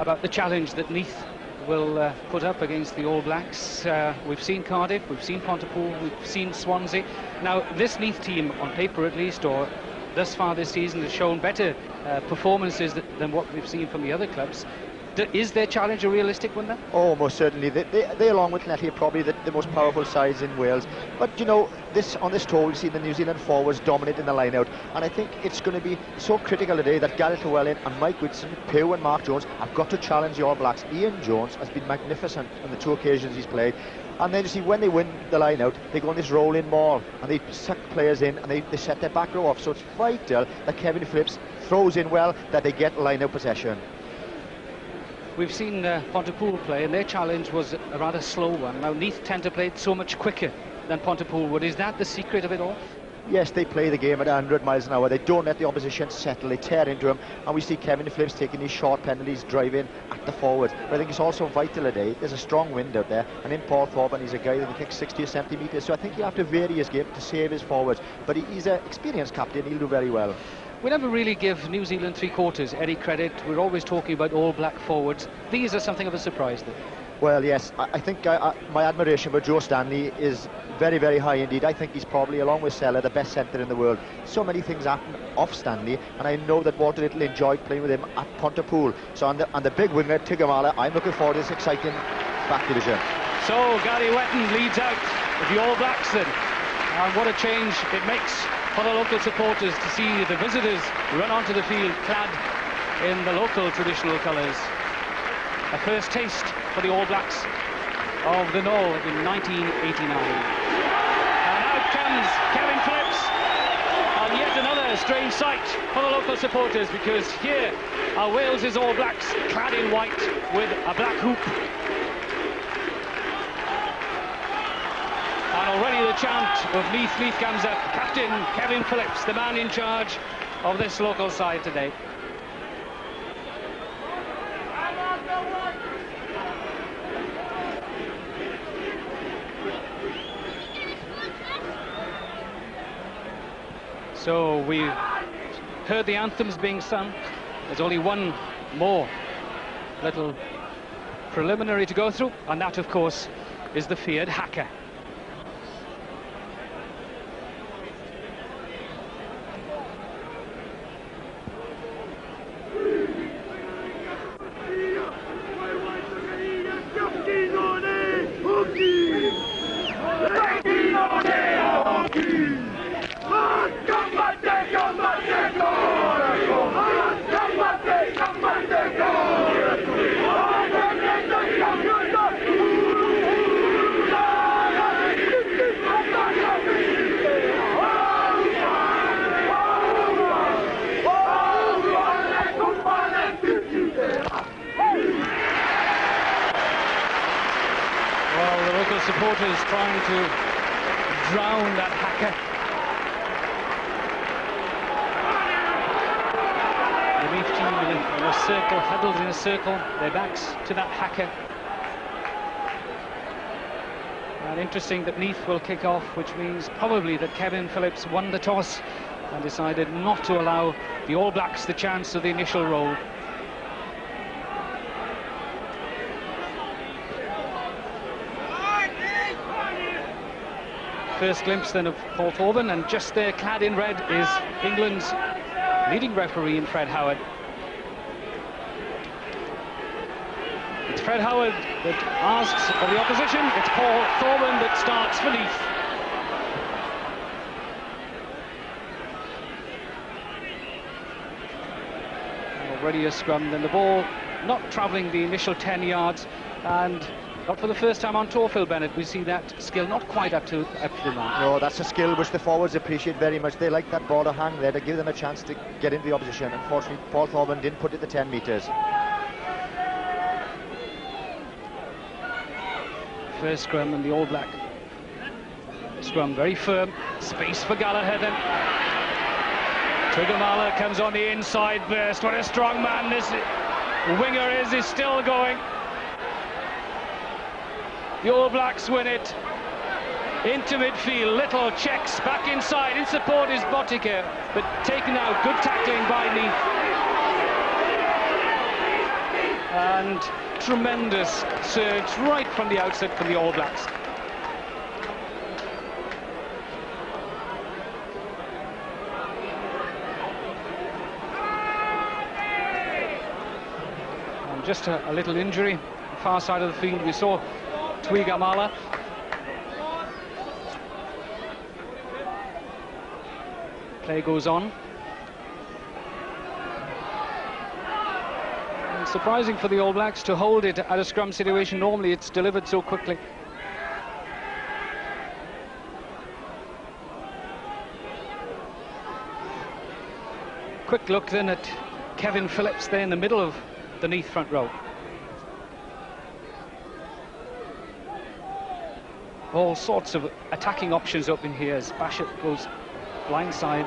about the challenge that Neath will put up against the All Blacks. We've seen Cardiff, we've seen Pontypool, we've seen Swansea. Now, this Neath team, on paper at least, or thus far this season, has shown better performances than what we've seen from the other clubs. Is their challenge a realistic one then? Oh, most certainly. They along with Neath, are probably the most powerful sides in Wales. But, you know, on this tour, we've seen the New Zealand forwards dominating the line-out. And I think it's going to be so critical today that Gareth Llewellyn and Mike Whitson, Pugh and Mark Jones have got to challenge the All Blacks. Ian Jones has been magnificent on the two occasions he's played. And then you see, when they win the line-out, they go on this rolling ball and they suck players in and they set their back row off. So it's vital that Kevin Phillips throws in well, that they get line-out possession. We've seen Pontypool play, and their challenge was a rather slow one. Now, Neath tend to play it so much quicker than Pontypool would. Is that the secret of it all? Yes, they play the game at 100 miles an hour. They don't let the opposition settle. They tear into them. And we see Kevin Phillips taking these short penalties, driving at the forwards. But I think it's also vital today. There's a strong wind out there. And in Paul Thorburn, he's a guy that can kick 60 or 70 metres. So I think he'll have to vary his game to save his forwards. But he's an experienced captain. He'll do very well. We never really give New Zealand three-quarters any credit. We're always talking about All Black forwards. These are something of a surprise, though. Well, yes, I think my admiration for Joe Stanley is very, very high indeed. I think he's probably, along with Sella, the best centre in the world. So many things happen off Stanley, and I know that Walter Little enjoyed playing with him at Pontypool. So on the big winger, Tigamala, I'm looking forward to this exciting back division. So Gary Wetton leads out with the All Blacks then. And what a change it makes for the local supporters to see the visitors run onto the field clad in the local traditional colours. A first taste for the All Blacks of the Knoll in 1989. And out comes Kevin Phillips, and yet another strange sight for the local supporters, because here are Wales's All Blacks clad in white with a black hoop. And already the chant of Neath. Neath comes up. Captain Kevin Phillips, the man in charge of this local side today. So we heard the anthems being sung. There's only one more little preliminary to go through, and that, of course, is the feared haka. Supporters trying to drown that haka. The Neath team in a circle, huddled in a circle, their backs to that haka. And interesting that Neath will kick off, which means probably that Kevin Phillips won the toss and decided not to allow the All Blacks the chance of the initial roll. First glimpse then of Paul Thorburn, and just there, clad in red, is England's leading referee in Fred Howard. It's Fred Howard that asks of the opposition. It's Paul Thorburn that starts for Neath. Already a scrum, then the ball not travelling the initial 10 yards, and not for the first time on tour, Phil Bennett, we see that skill not quite up to the mark. No, that's a skill which the forwards appreciate very much. They like that ball to hang there to give them a chance to get into the opposition. Unfortunately, Paul Thorburn didn't put it to 10 metres. First scrum, and the All Black scrum very firm. Space for Gallagher then. Tugamala comes on the inside burst. What a strong man this winger is still going. The All Blacks win it into midfield. Little checks back inside. In support is Botica, but taken out. Good tackling by Neath. and tremendous surge right from the outset for the All Blacks. And just a little injury, far side of the field. We saw Tuigamala. Play goes on. And surprising for the All Blacks to hold it at a scrum situation. Normally it's delivered so quickly. Quick look then at Kevin Phillips there in the middle of the Neath front row. All sorts of attacking options up in here as Bashir goes blindside.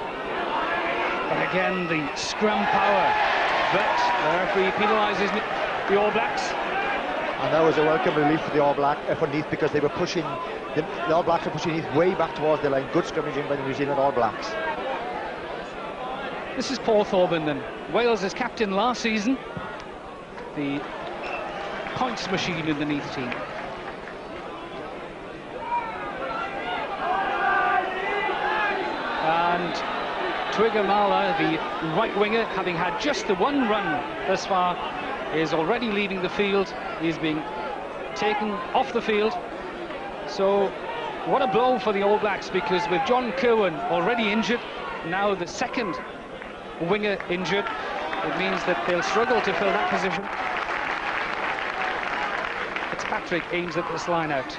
But again, the scrum power. But the referee penalises the All Blacks. And that was a welcome relief for the for Neath, because they were pushing, the All Blacks were pushing Neath way back towards the line. Good scrimmaging by the New Zealand All Blacks. This is Paul Thorburn then. Wales as captain last season. The points machine in the Neath team. And Tuigamala, the right winger, having had just the one run thus far, is already leaving the field. He's being taken off the field. So what a blow for the All Blacks, because with John Kirwan already injured, now the second winger injured, it means that they'll struggle to fill that position. Fitzpatrick aims at this line out.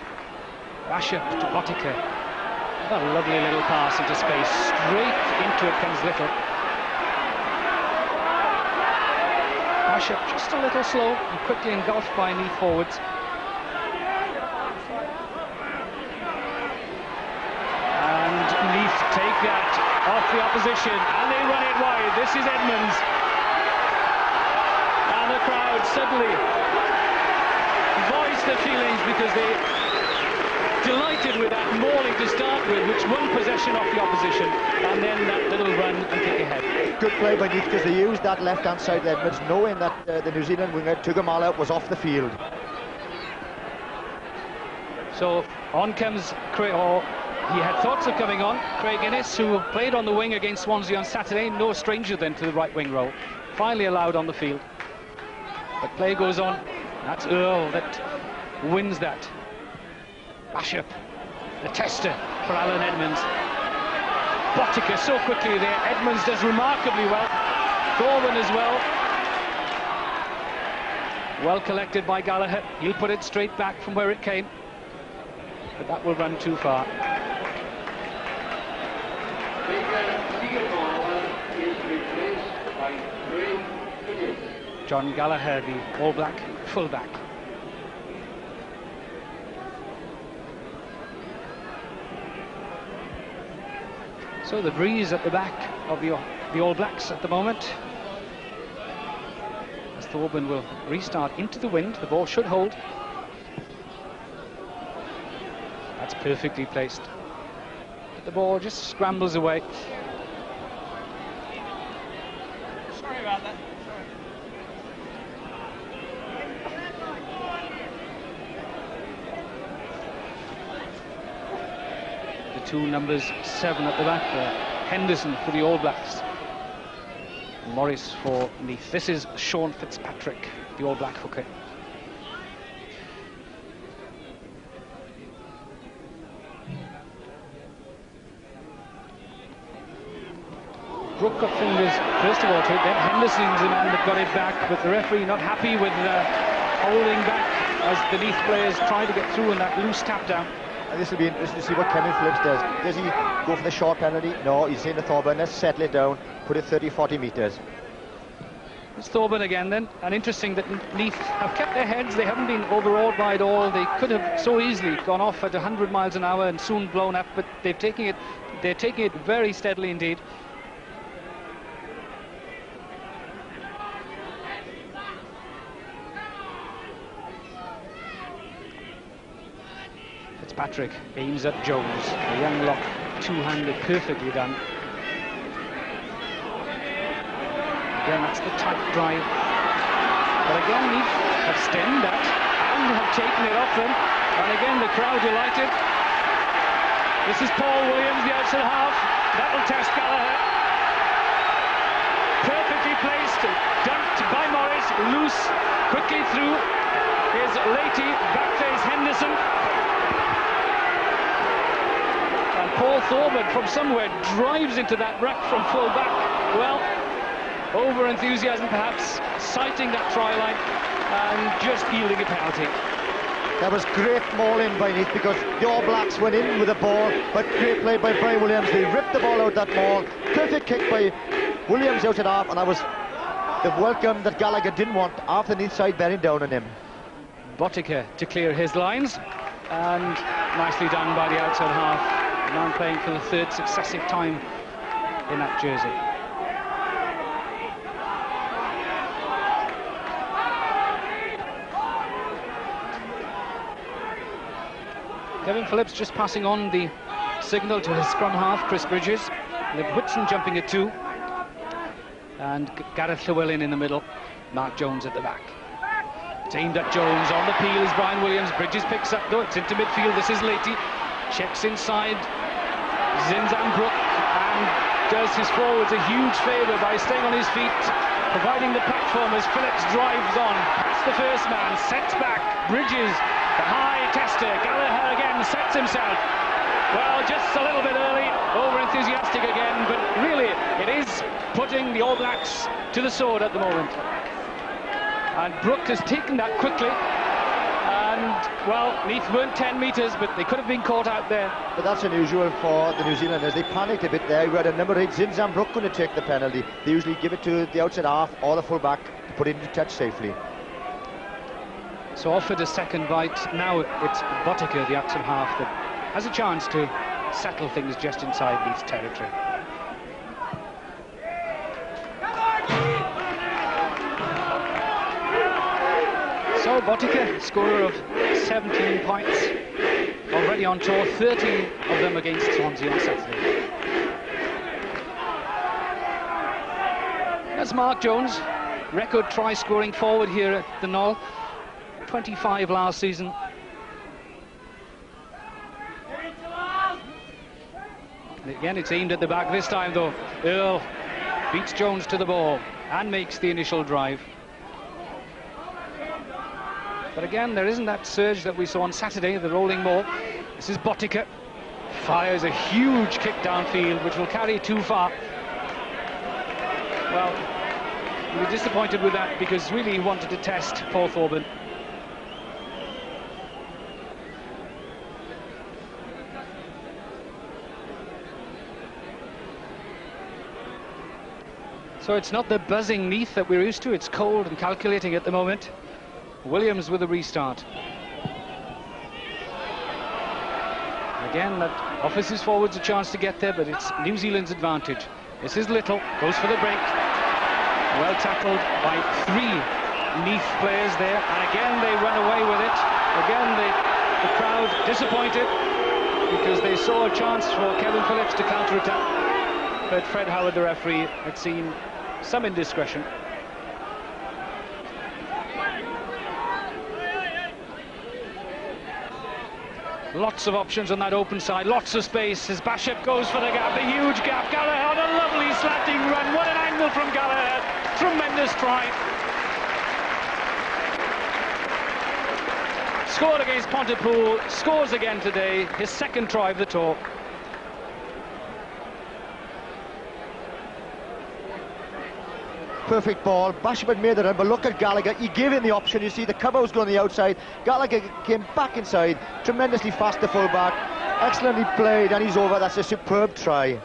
Bashir to Botica. A lovely little pass into space. Straight into it comes Little. Bashir just a little slow and quickly engulfed by Neath forwards. And Neath take that off the opposition, and they run it wide. This is Edmonds. And the crowd suddenly voice their feelings, because they delighted with that mauling to start with, which won possession off the opposition, and then that little run and kick ahead. Good play by Neath, because they used that left-hand side of Edmonds, knowing that the New Zealand winger Tuigamala was off the field. So on comes Craig, or he had thoughts of coming on, Craig Innes, who played on the wing against Swansea on Saturday, no stranger then to the right wing role, finally allowed on the field. But play goes on. That's Earl that wins that. Bashir, the tester for Alun Edmonds. Botica so quickly there. Edmonds does remarkably well. Thorburn as well. Well collected by Gallagher. He'll put it straight back from where it came. But that will run too far. John Gallagher, the All Black fullback. So the breeze at the back of the All Blacks at the moment. As Thorburn will restart into the wind, the ball should hold. That's perfectly placed. But the ball just scrambles away. Sorry about that. Two numbers 7 at the back there. Henderson for the All Blacks. Morris for Neath. This is Sean Fitzpatrick, the All Black hooker. Brooke got fingers first of all to it, then Henderson's the man that got it back, but the referee not happy with holding back as the Neath players try to get through in that loose tap down. And this will be interesting to see what Kevin Phillips does. Does he go for the short penalty? No, he's saying to Thorburn, let's settle it down, put it 30-40 metres. It's Thorburn again then, and interesting that Neath have kept their heads. They haven't been overawed by it all. They could have so easily gone off at 100 miles an hour and soon blown up, but they're taking it very steadily indeed. Fitzpatrick aims at Jones. The young lock, two-handed, perfectly done. Again, that's the tight drive. But again, Neath have stemmed that and have taken it off them. And again, the crowd delighted. This is Paul Williams, the outside half. That'll test Gallagher. Perfectly placed, dumped by Morris, loose, quickly through. Here's Leahy, backface Henderson. And Paul Thorburn from somewhere drives into that ruck from full back. Well, over-enthusiasm perhaps, sighting that try line and just yielding a penalty. That was great mauling by Neath, because the All Blacks went in with the ball, but great play by Brian Williams. They ripped the ball out that maul. Perfect kick by Williams out at half, and that was the welcome that Gallagher didn't want after the Neath side bearing down on him. Botica to clear his lines, and nicely done by the outside half. Now playing for the third successive time in that jersey. Kevin Phillips just passing on the signal to his scrum half, Chris Bridges. With Whitson jumping at 2. And Gareth Llewellyn in the middle. Mark Jones at the back. It's aimed at Jones. On the peel is Brian Williams. Bridges picks up, though. It's into midfield. This is Leahy. Checks inside. Zinzan-Brook. And does his forwards a huge favour by staying on his feet, providing the platform as Phillips drives on. Past the first man. Sets back. Bridges. The high tester, Gallagher again sets himself. Well, just a little bit early, over-enthusiastic again, but really it is putting the All Blacks to the sword at the moment. And Brook has taken that quickly. And, well, Neath weren't 10 metres, but they could have been caught out there. But that's unusual for the New Zealanders. They panicked a bit there. We had a number 8, Zinzan-Brook, going to take the penalty. They usually give it to the outside half or the full back to put it into touch safely. So offered a second bite. Now it's Botica, the outside half, that has a chance to settle things just inside Neath's territory. So Botica, scorer of 17 points, already on tour, 13 of them against Swansea on Saturday. That's Mark Jones, record try-scoring forward here at the Knoll. 25 last season. And again, it's aimed at the back this time, though. Earl beats Jones to the ball and makes the initial drive. But again, there isn't that surge that we saw on Saturday, the rolling maul. This is Botica. Fires a huge kick downfield, which will carry too far. Well, we were disappointed with that because really he wanted to test Paul Thorburn. So it's not the buzzing Neath that we're used to. It's cold and calculating at the moment. Williams with a restart. Again, that offers his forwards a chance to get there, but it's New Zealand's advantage. This is Little, goes for the break. Well tackled by 3 Neath players there, and again they run away with it. Again, the crowd disappointed because they saw a chance for Kevin Phillips to counter-attack, but Fred Howard, the referee, had seen some indiscretion. Lots of options on that open side, lots of space as Bishop goes for the gap, a huge gap. Gallagher on a lovely slanting run. What an angle from Gallagher. Tremendous try. Scored against Pontypool, scores again today, his second try of the tour. Perfect ball. Bishop had made the run, but look at Gallagher. He gave him the option. You see the cover was going on the outside. Gallagher came back inside, tremendously fast, the full back. Excellently played, and he's over. That's a superb try.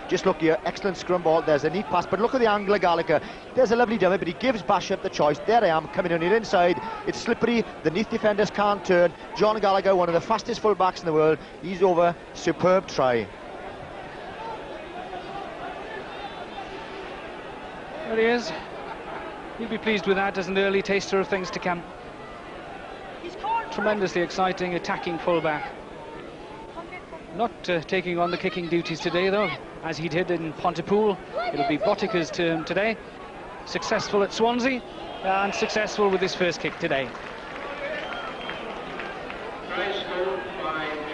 Just look here, excellent scrum ball. There's a neat pass, but look at the angle of Gallagher. There's a lovely dummy, but he gives Bishop the choice. There I am, coming on your inside. It's slippery. The Neath defenders can't turn. John Gallagher, one of the fastest full backs in the world. He's over. Superb try. There he is. He'll be pleased with that as an early taster of things to come. Tremendously exciting, attacking fullback. Not taking on the kicking duties today, though, as he did in Pontypool. It'll be Botica's turn today. successful at Swansea and successful with his first kick today.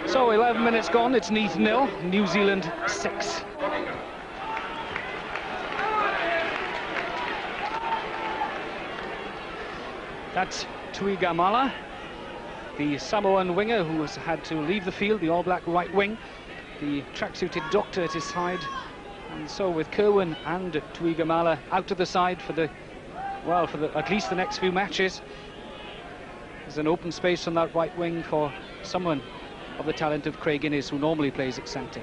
So 11 minutes gone, it's Neath 0, New Zealand 6. That's Tuigamala, the Samoan winger who has had to leave the field, the All Black right wing, the tracksuited doctor at his side. And so with Kerwin and Tuigamala out to the side for the, well, for at least the next few matches, there's an open space on that right wing for someone of the talent of Craig Innes, who normally plays at centre.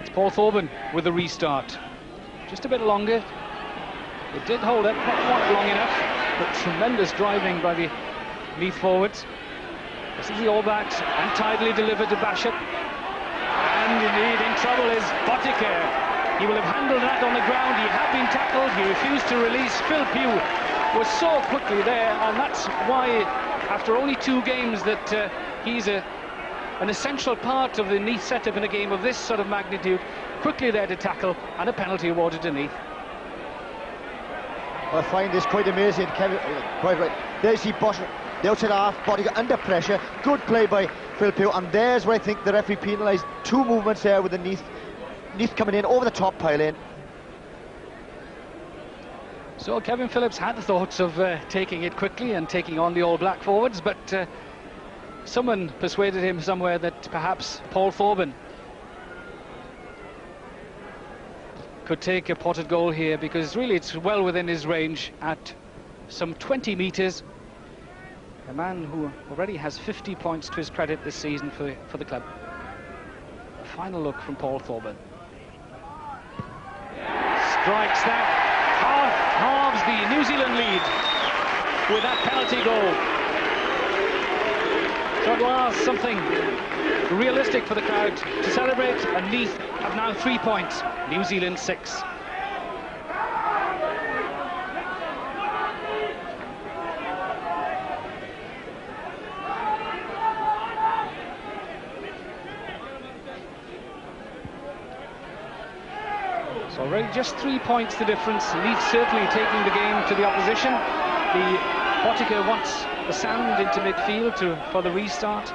It's Paul Thorburn with the restart. Just a bit longer. It did hold up, not quite long enough, but tremendous driving by the Neath forwards. This is the All Blacks, untidily delivered to Basham. And indeed, in trouble is Botica. He will have handled that on the ground. He had been tackled. He refused to release. Phil Pugh was so quickly there, and that's why, after only 2 games, that he's an essential part of the Neath setup in a game of this sort of magnitude. Quickly there to tackle, and a penalty awarded to Neath. I find this quite amazing, Kevin. Quite right. There's the bottom, the outside half, Botica under pressure. Good play by Phil Pugh, and there's where I think the referee penalised 2 movements there with the Neath coming in over the top pile in. So Kevin Phillips had the thoughts of taking it quickly and taking on the All Black forwards, but someone persuaded him somewhere that perhaps Paul Thorburn could take a potted goal here, because really it's well within his range at some 20 metres. A man who already has 50 points to his credit this season for the club. A final look from Paul Thorburn. Strikes that. Halves the New Zealand lead with that penalty goal. So it was something realistic for the crowd to celebrate, and Neath have now 3 points, New Zealand 6. So already just 3 points the difference. Neath certainly taking the game to the opposition. The Botica wants the sound into midfield for the restart.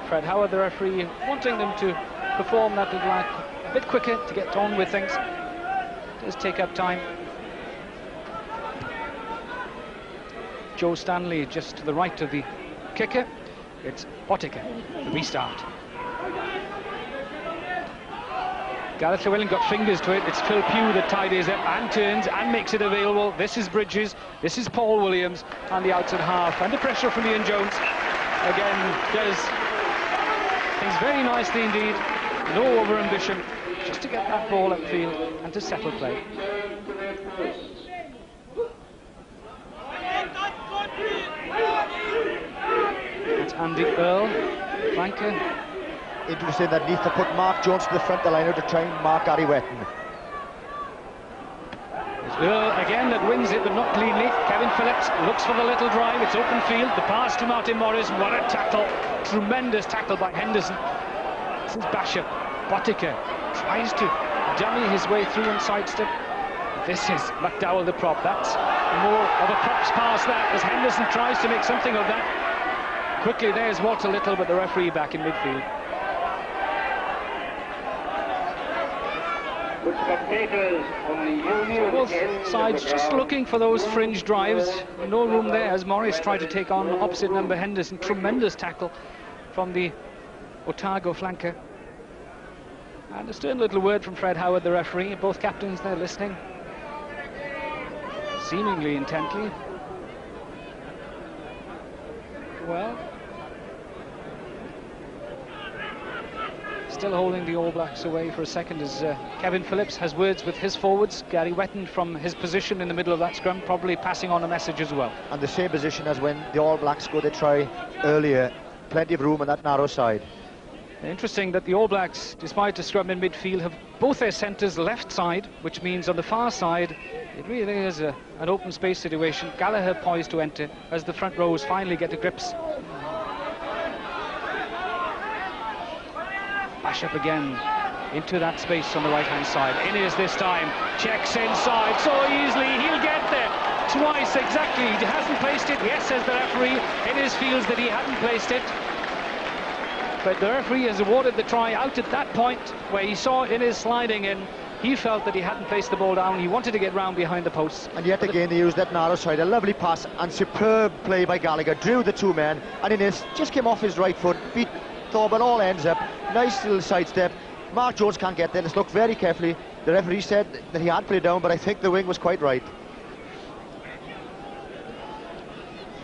Fred Howard, the referee, wanting them to perform that little act a bit quicker to get on with things. It does take up time. Joe Stanley just to the right of the kicker. It's Botica, the restart. Gareth Llewellyn got fingers to it. It's Phil Pugh that tidies up and turns and makes it available. This is Bridges, this is Paul Williams, and the outside half. Under pressure from Ian Jones. Again, does things very nicely indeed. No over-ambition, just to get that ball upfield and to settle play. That's Andy Earl, flanker. Interesting that Neath to put Mark Jones to the front of the line to try and mark Gary Wetton. It's Earl again that wins it, but not cleanly. Kevin Phillips looks for the little drive. It's open field. The pass to Martin Morris. What a tackle. Tremendous tackle by Henderson. This is Basham. Botica tries to dummy his way through and sidestep. This is McDowell, the prop. That's more of a props pass that, as Henderson tries to make something of that. Quickly there's Walter Little, but the referee back in midfield. So both sides just looking for those fringe drives. No room there as Morris tried to take on opposite number Henderson. Tremendous tackle from the Otago flanker. And a stern little word from Fred Howard, the referee. Both captains there listening, seemingly intently. Well, still holding the All Blacks away for a second as Kevin Phillips has words with his forwards. Gary Wetton from his position in the middle of that scrum, probably passing on a message as well. And the same position as when the All Blacks scored a try earlier. Plenty of room on that narrow side. Interesting that the All Blacks, despite a scrum in midfield, have both their centres left side, which means on the far side it really is an open space situation. Gallagher poised to enter as the front rows finally get to grips. Basham again, into that space on the right-hand side. Innes this time, checks inside so easily, he'll get there. Twice exactly, he hasn't placed it, yes, says the referee. Innes feels that he hadn't placed it. But the referee has awarded the try out at that point where he saw Innes sliding in. He felt that he hadn't placed the ball down. He wanted to get round behind the posts. And yet again, they used that narrow side. A lovely pass and superb play by Gallagher. Drew the two men, and Innes just came off his right foot, beat Thorburn, all ends up. Nice little sidestep. Mark Jones can't get there. Let's look very carefully. The referee said that he had played down, but I think the wing was quite right.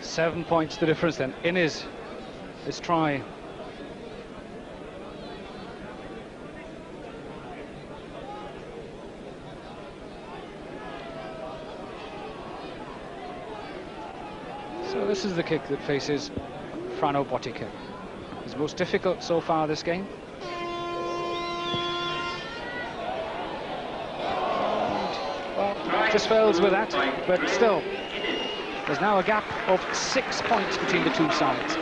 7 points the difference then. Innes, his try. So this is the kick that faces Frano Botica. His most difficult so far this game. Well, just fails with that, but still, there's now a gap of 6 points between the two sides.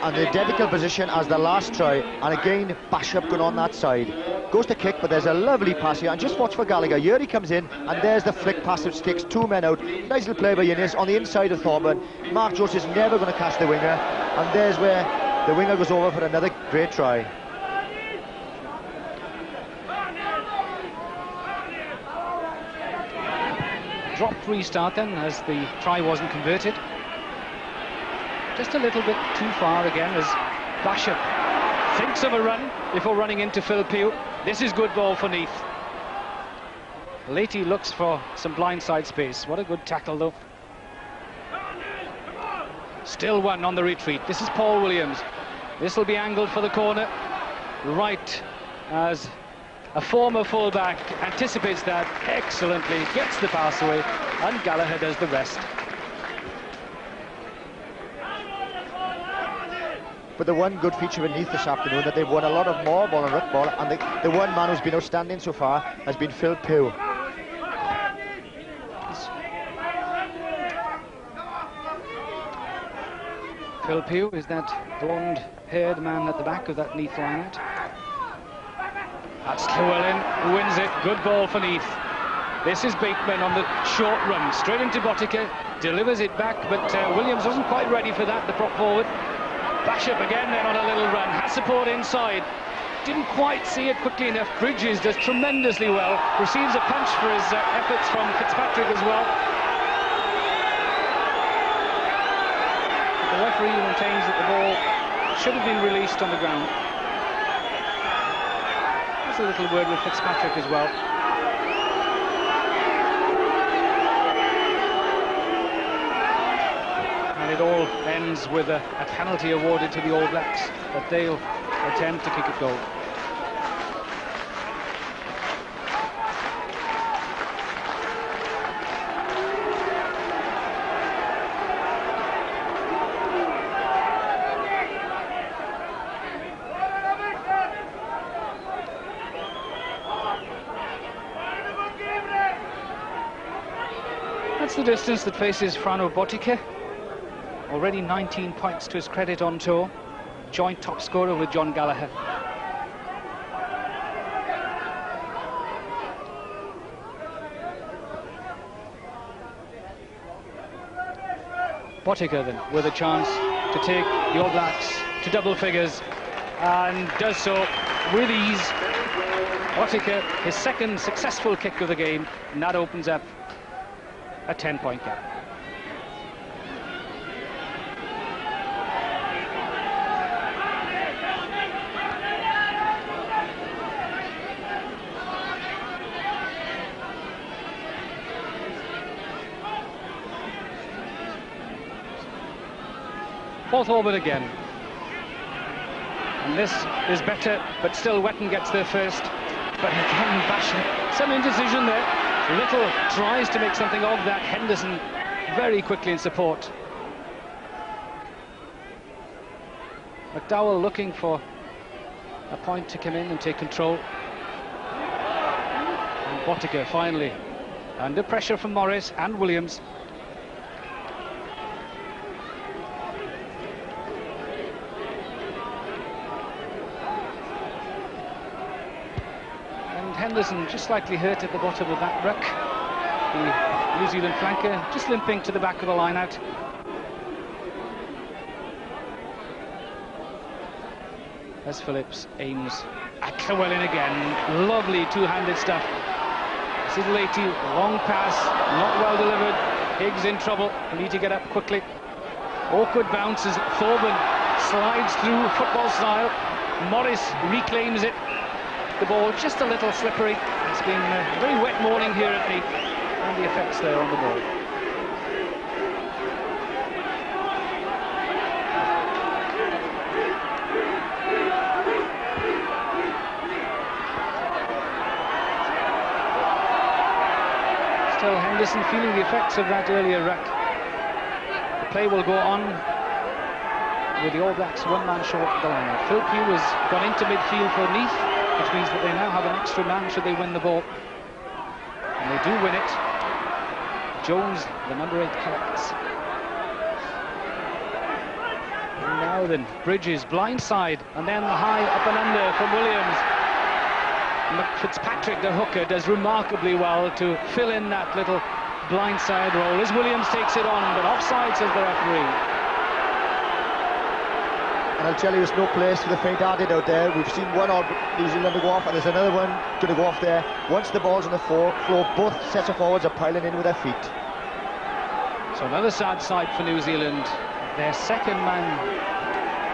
And the identical position as the last try, and again Bishop going on that side. Goes to kick, but there's a lovely pass here, and just watch for Gallagher. Here he comes in, and there's the flick pass which takes two men out. Nice little play by Innes on the inside of Thorburn. Mark Jones is never going to catch the winger, and there's where the winger goes over for another great try. Dropped restart then, as the try wasn't converted. Just a little bit too far again, as Bishop thinks of a run before running into Phil Pugh. This is good ball for Neath. Leahy looks for some blindside space. What a good tackle though. Still one on the retreat. This is Paul Williams. This will be angled for the corner. Right, as a former fullback anticipates that excellently, gets the pass away, and Gallagher does the rest. But the one good feature beneath this afternoon, that they've won a lot of more ball and ruck ball, and the one man who's been outstanding so far has been Phil Pugh. Phil Pugh is that blonde-haired man at the back of that Neath lineout. That's Llewellyn who wins it. Good ball for Neath. This is Bateman on the short run, straight into Botica, delivers it back, but Williams wasn't quite ready for that, the prop forward. Bishop again then on a little run, has support inside, didn't quite see it quickly enough. Bridges does tremendously well, receives a punch for his efforts from Fitzpatrick as well. The referee maintains that the ball should have been released on the ground. There's a little word with Fitzpatrick as well. And it all ends with a penalty awarded to the All Blacks, but they'll attempt to kick it goal. That's the distance that faces Frano Botica. Already 19 points to his credit on tour. Joint top scorer with John Gallagher. Botica then with a chance to take the All Blacks to double figures, and does so with ease. Botica, his second successful kick of the game, and that opens up a 10-point gap. Fourth orbit again, and this is better, but still Wetton gets there first. But again, Basham, some indecision there. Little tries to make something of that. Henderson very quickly in support. McDowell looking for a point to come in and take control. And Botica finally under pressure from Morris and Williams. Henderson just slightly hurt at the bottom of that ruck. The New Zealand flanker just limping to the back of the line out. As Phillips aims at Llewellyn again. Lovely two-handed stuff. This is Leahy, long pass, not well delivered. Higgs in trouble, need to get up quickly. Awkward bounces, Thorburn slides through football style. Morris reclaims it. The ball just a little slippery. It's been a very wet morning here at Neath, and the effects there on the ball. Still Henderson feeling the effects of that earlier ruck. The play will go on with the All Blacks one man short of the line. Phil Pugh has gone into midfield for Neath, which means that they now have an extra man should they win the ball. And they do win it. Jones, the number 8, collects. And now then, Bridges, blindside, and then the high up and under from Williams. Fitzpatrick, the hooker, does remarkably well to fill in that little blindside role as Williams takes it on, but offside, says the referee. And I'll tell you, there's no place for the faint-hearted out there. We've seen one of New Zealand go off, and there's another one going to go off there. Once the ball's on the floor, both sets of forwards are piling in with their feet. So another sad sight for New Zealand. Their second man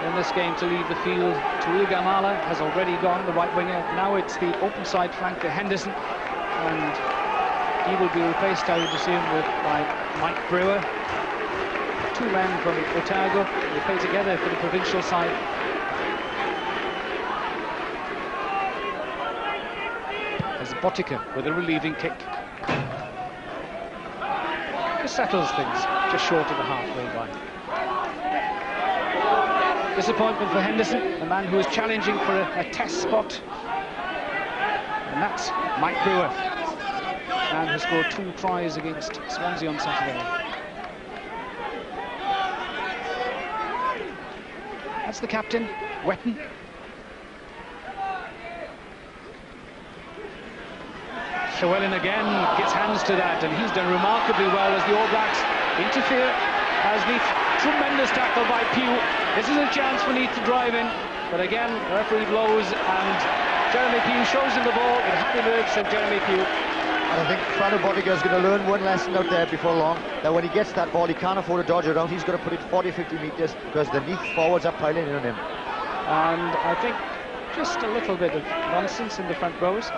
in this game to leave the field. Tuigamala has already gone, the right winger. Now it's the open side flanker, Henderson, and he will be replaced, I would assume, by Mike Brewer. Two men from Otago. They play together for the provincial side. As Botica with a relieving kick. Just settles things just short of the halfway line. Disappointment for Henderson, the man who is challenging for a test spot. And that's Mike Brewer, man who scored 2 tries against Swansea on Saturday. That's the captain, Wetton. Llewellyn again gets hands to that, and he's done remarkably well as the All Blacks interfere. As Neath, tremendous tackle by Pugh. This is a chance for Neath to drive in, but again, the referee blows, and Jeremy Pugh shows him the ball. It had emerged from Jeremy Pugh. And I think Frano Botica is going to learn one lesson out there before long, that when he gets that ball, he can't afford to dodge around. He's got to put it 40-50 metres, because the Neath forwards are piling in on him. And I think just a little bit of nonsense in the front rows.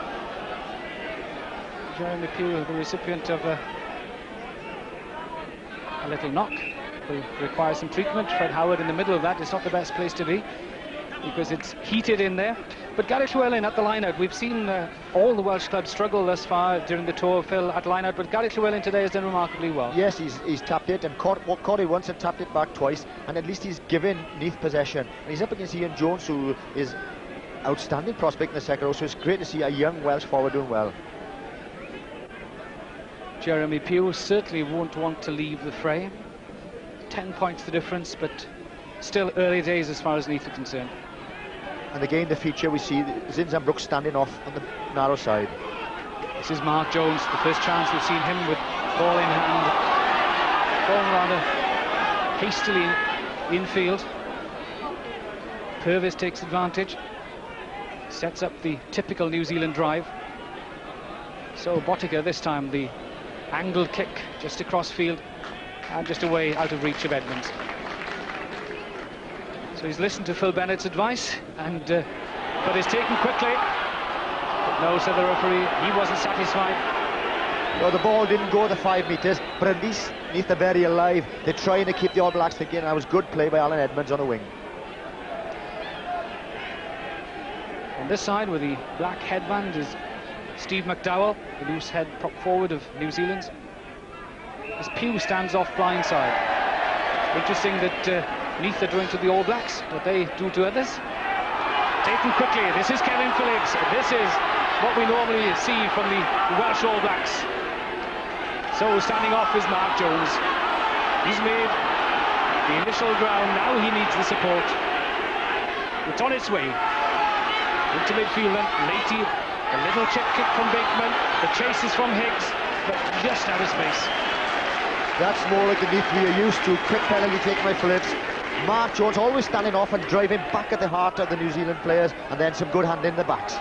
Jeremy Pugh, the recipient of a little knock, will require some treatment. Fred Howard in the middle of that is not the best place to be, because it's heated in there. But Gareth Llewellyn at the line-out. We've seen all the Welsh clubs struggle thus far during the tour, Phil, at line-out, but Gareth Llewellyn today has done remarkably well. Yes, he's tapped it and caught it once and tapped it back twice, and at least he's given Neath possession. And he's up against Ian Jones, who is outstanding prospect in the second row, so it's great to see a young Welsh forward doing well. Jeremy Pugh certainly won't want to leave the fray. 10 points the difference, but still early days as far as Neath are concerned. And again, the feature we see Zinzan Brooks standing off on the narrow side. This is Mark Jones, the first chance we've seen him with ball in hand, going rather hastily infield. Purvis takes advantage, sets up the typical New Zealand drive. So Botica this time, the angled kick just across field and just away out of reach of Edmonds. So he's listened to Phil Bennett's advice, and but is taken quickly. But no, said the referee, he wasn't satisfied. No, the ball didn't go the 5 metres, but at least Neath are very alive. They're trying to keep the All Blacks thinking, and that was good play by Alun Edmonds on the wing. On this side, with the black headband, is Steve McDowell, the loose head prop forward of New Zealand's. As Pugh stands off blindside. Interesting that Neath are doing to the All Blacks what they do to others. Taken quickly, this is Kevin Phillips. This is what we normally see from the Welsh All Blacks. So standing off is Mark Jones. He's made the initial ground, now he needs the support. It's on its way. Into midfield then, Leahy The little chip kick from Bateman, the chases from Higgs, but just out of space. That's more like the Neath we are used to. Quick penalty taken by Phillips. Mark Jones always standing off and driving back at the heart of the New Zealand players, and then some good hand in the backs.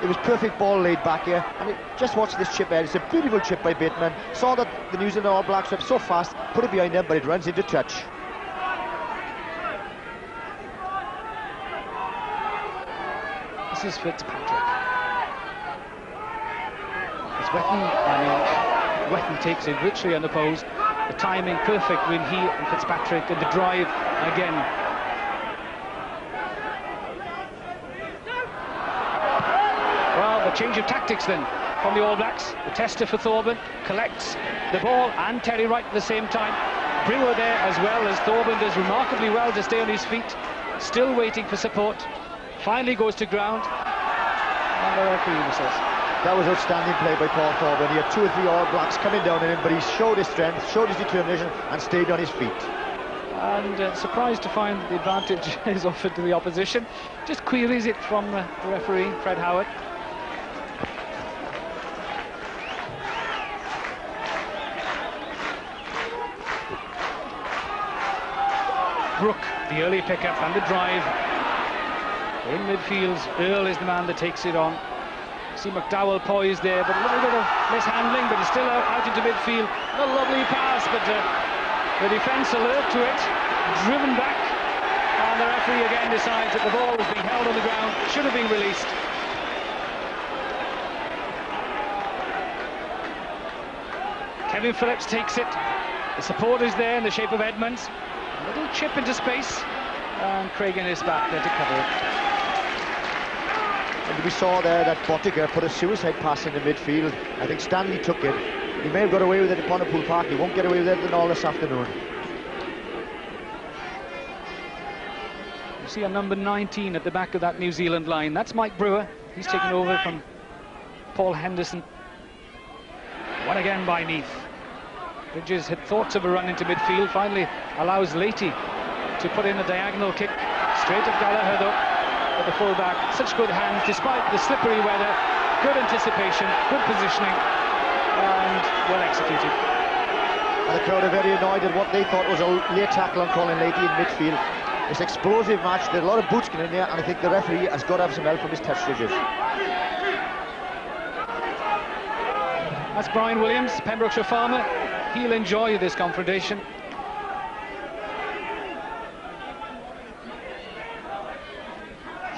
It was perfect ball laid back here, and just watch this chip here. It's a beautiful chip by Bateman. Saw that the New Zealand All Blacks were so fast, put it behind them, but it runs into touch. This is Fitzpatrick. It's Wetton takes it richly unopposed. The timing perfect when he and Fitzpatrick, and the drive again. Well, a change of tactics then from the All Blacks. The tester for Thorburn collects the ball and Terry Wright at the same time. Brewer there as well, as Thorburn does remarkably well to stay on his feet. Still waiting for support. Finally goes to ground. And the referee whistles. That was outstanding play by Paul Thorburn. He had 2 or 3 All Blacks coming down on him, but he showed his strength, showed his determination, and stayed on his feet. And surprised to find the advantage is offered to the opposition. Just queries it from the referee, Fred Howard. Brook, the early pickup and the drive. In midfield, Earl is the man that takes it on. See McDowell poised there, but a little bit of mishandling, but it's still out into midfield. A lovely pass, but the defence alert to it, driven back, and the referee again decides that the ball was being held on the ground, should have been released. Kevin Phillips takes it. The support is there in the shape of Edmonds. A little chip into space, and Craig is back there to cover it. And we saw there that Bottiger put a suicide pass in the midfield. I think Stanley took it. He may have got away with it at Pontypool Park. He won't get away with it at all this afternoon. You see a number 19 at the back of that New Zealand line. That's Mike Brewer. He's taken over from Paul Henderson. One again by Neath. Bridges had thoughts of a run into midfield. Finally allows Leahy to put in a diagonal kick. Straight of Gallagher though. At the full-back, such good hands despite the slippery weather, good anticipation, good positioning, and well executed. And the crowd are very annoyed at what they thought was a late tackle on Colin Leahy in midfield. This explosive match, there are a lot of boots getting in there, and I think the referee has got to have some help from his touch judges. That's Brian Williams, Pembrokeshire farmer. He'll enjoy this confrontation.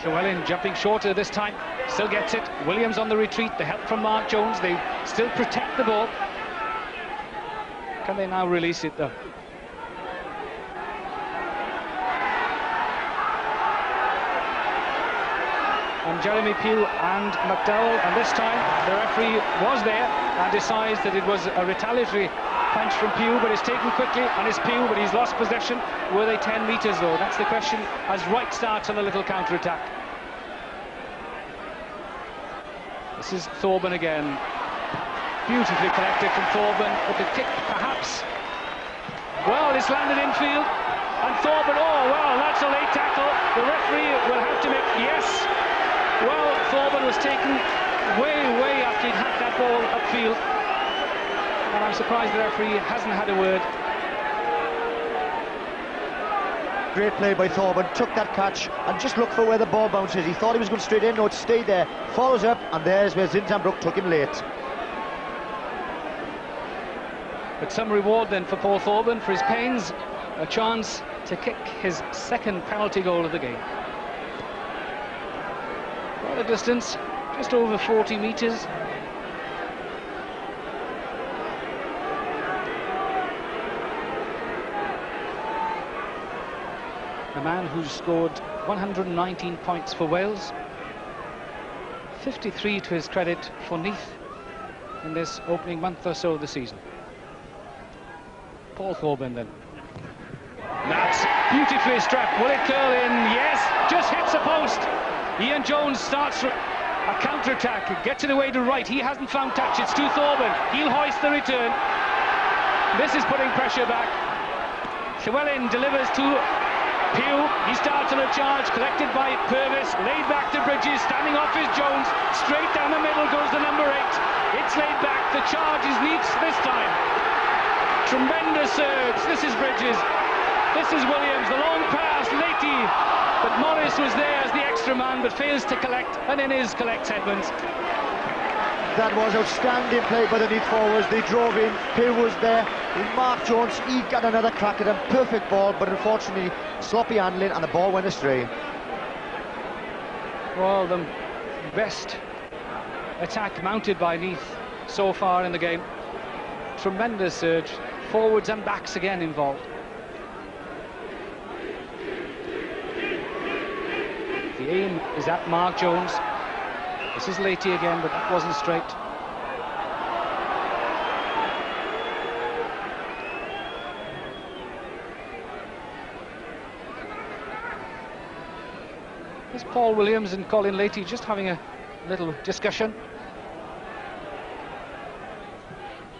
Llewellyn jumping shorter this time, still gets it. Williams on the retreat, the help from Mark Jones. They still protect the ball. Can they now release it though? And Jeremy Pugh and McDowell, and this time the referee was there and decides that it was a retaliatory punch from Pugh, but it's taken quickly, and it's Pugh, but he's lost possession. Were they 10 metres though? That's the question as Wright starts on a little counter-attack. This is Thorburn again. Beautifully collected from Thorburn, but the kick perhaps. Well, it's landed infield, and Thorburn, oh well, that's a late tackle. The referee will have to make, yes. Well, Thorburn was taken way after he'd hacked that ball upfield. And I'm surprised the referee hasn't had a word. Great play by Thorburn, took that catch and just looked for where the ball bounces. He thought he was going straight in, no, it stayed there. Follows up, and there's where Zinzambrook took him late. But some reward then for Paul Thorburn for his pains. A chance to kick his second penalty goal of the game. Quite a distance, just over 40 metres. A man who's scored 119 points for Wales, 53 to his credit for Neath in this opening month or so of the season. Paul Thorburn then. That's beautifully struck. Will it curl in? Yes, just hits a post. Ian Jones starts a counter-attack, gets it away to Wright. He hasn't found touch. It's to Thorburn. He'll hoist the return. This is putting pressure back. Llewellyn delivers to Pugh. He starts on a charge, collected by Purvis, laid back to Bridges, standing off is Jones, the charge is Neath's this time. Tremendous surge. This is Bridges. This is Williams. The long pass, Leahy. But Morris was there as the extra man, but fails to collect, and in his collects Edmonds. That was outstanding play by the Neath forwards. They drove in, Pill was there, Mark Jones, he got another crack at him, perfect ball, but unfortunately sloppy handling and the ball went astray. Well, the best attack mounted by Neath so far in the game. Tremendous surge, forwards and backs again involved. The aim is at Mark Jones. This is Leahy again, but that wasn't straight. There's Paul Williams and Colin Leahy just having a little discussion.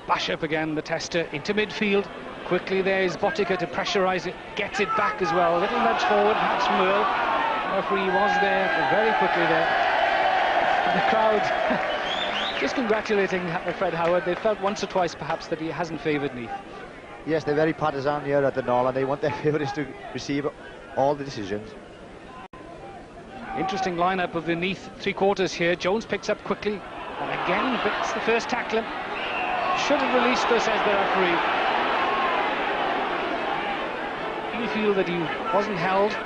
Bash up again, the tester into midfield. Quickly there's Botica to pressurise it, gets it back as well. A little nudge forward, perhaps from Earl. The referee was there very quickly there. The crowd just congratulating Fred Howard. They felt once or twice perhaps that he hasn't favoured Neath. Yes, they're very partisan here at the Knoll, and they want their favourites to receive all the decisions. Interesting lineup of the Neath three-quarters here. Jones picks up quickly and again gets the first tackle. Should have released this, says the referee. You feel that he wasn't held.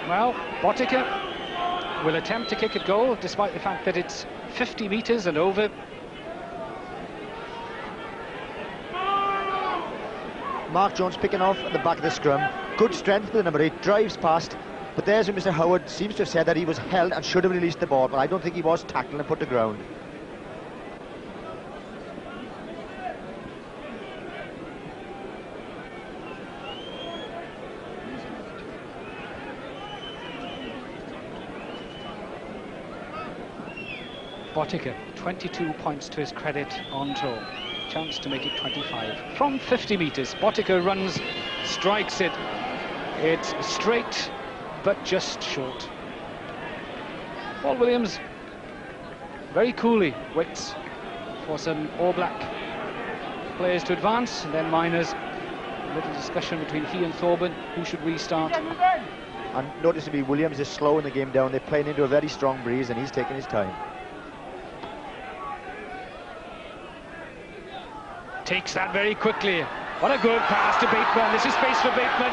Well, Botica will attempt to kick it goal, despite the fact that it's 50 metres and over. Mark Jones picking off at the back of the scrum. Good strength with the number 8, drives past. But there's where Mr. Howard seems to have said that he was held and should have released the ball, but I don't think he was tackled and put to ground. Botica, 22 points to his credit on tour. Chance to make it 25. From 50 metres, Botica runs, strikes it. It's straight, but just short. Paul Williams very coolly waits for some All Black players to advance, and then Miners. A little discussion between he and Thorburn, who should restart. And noticeably Williams is slowing the game down. They're playing into a very strong breeze and he's taking his time. Takes that very quickly. What a good pass to Bateman. This is space for Bateman.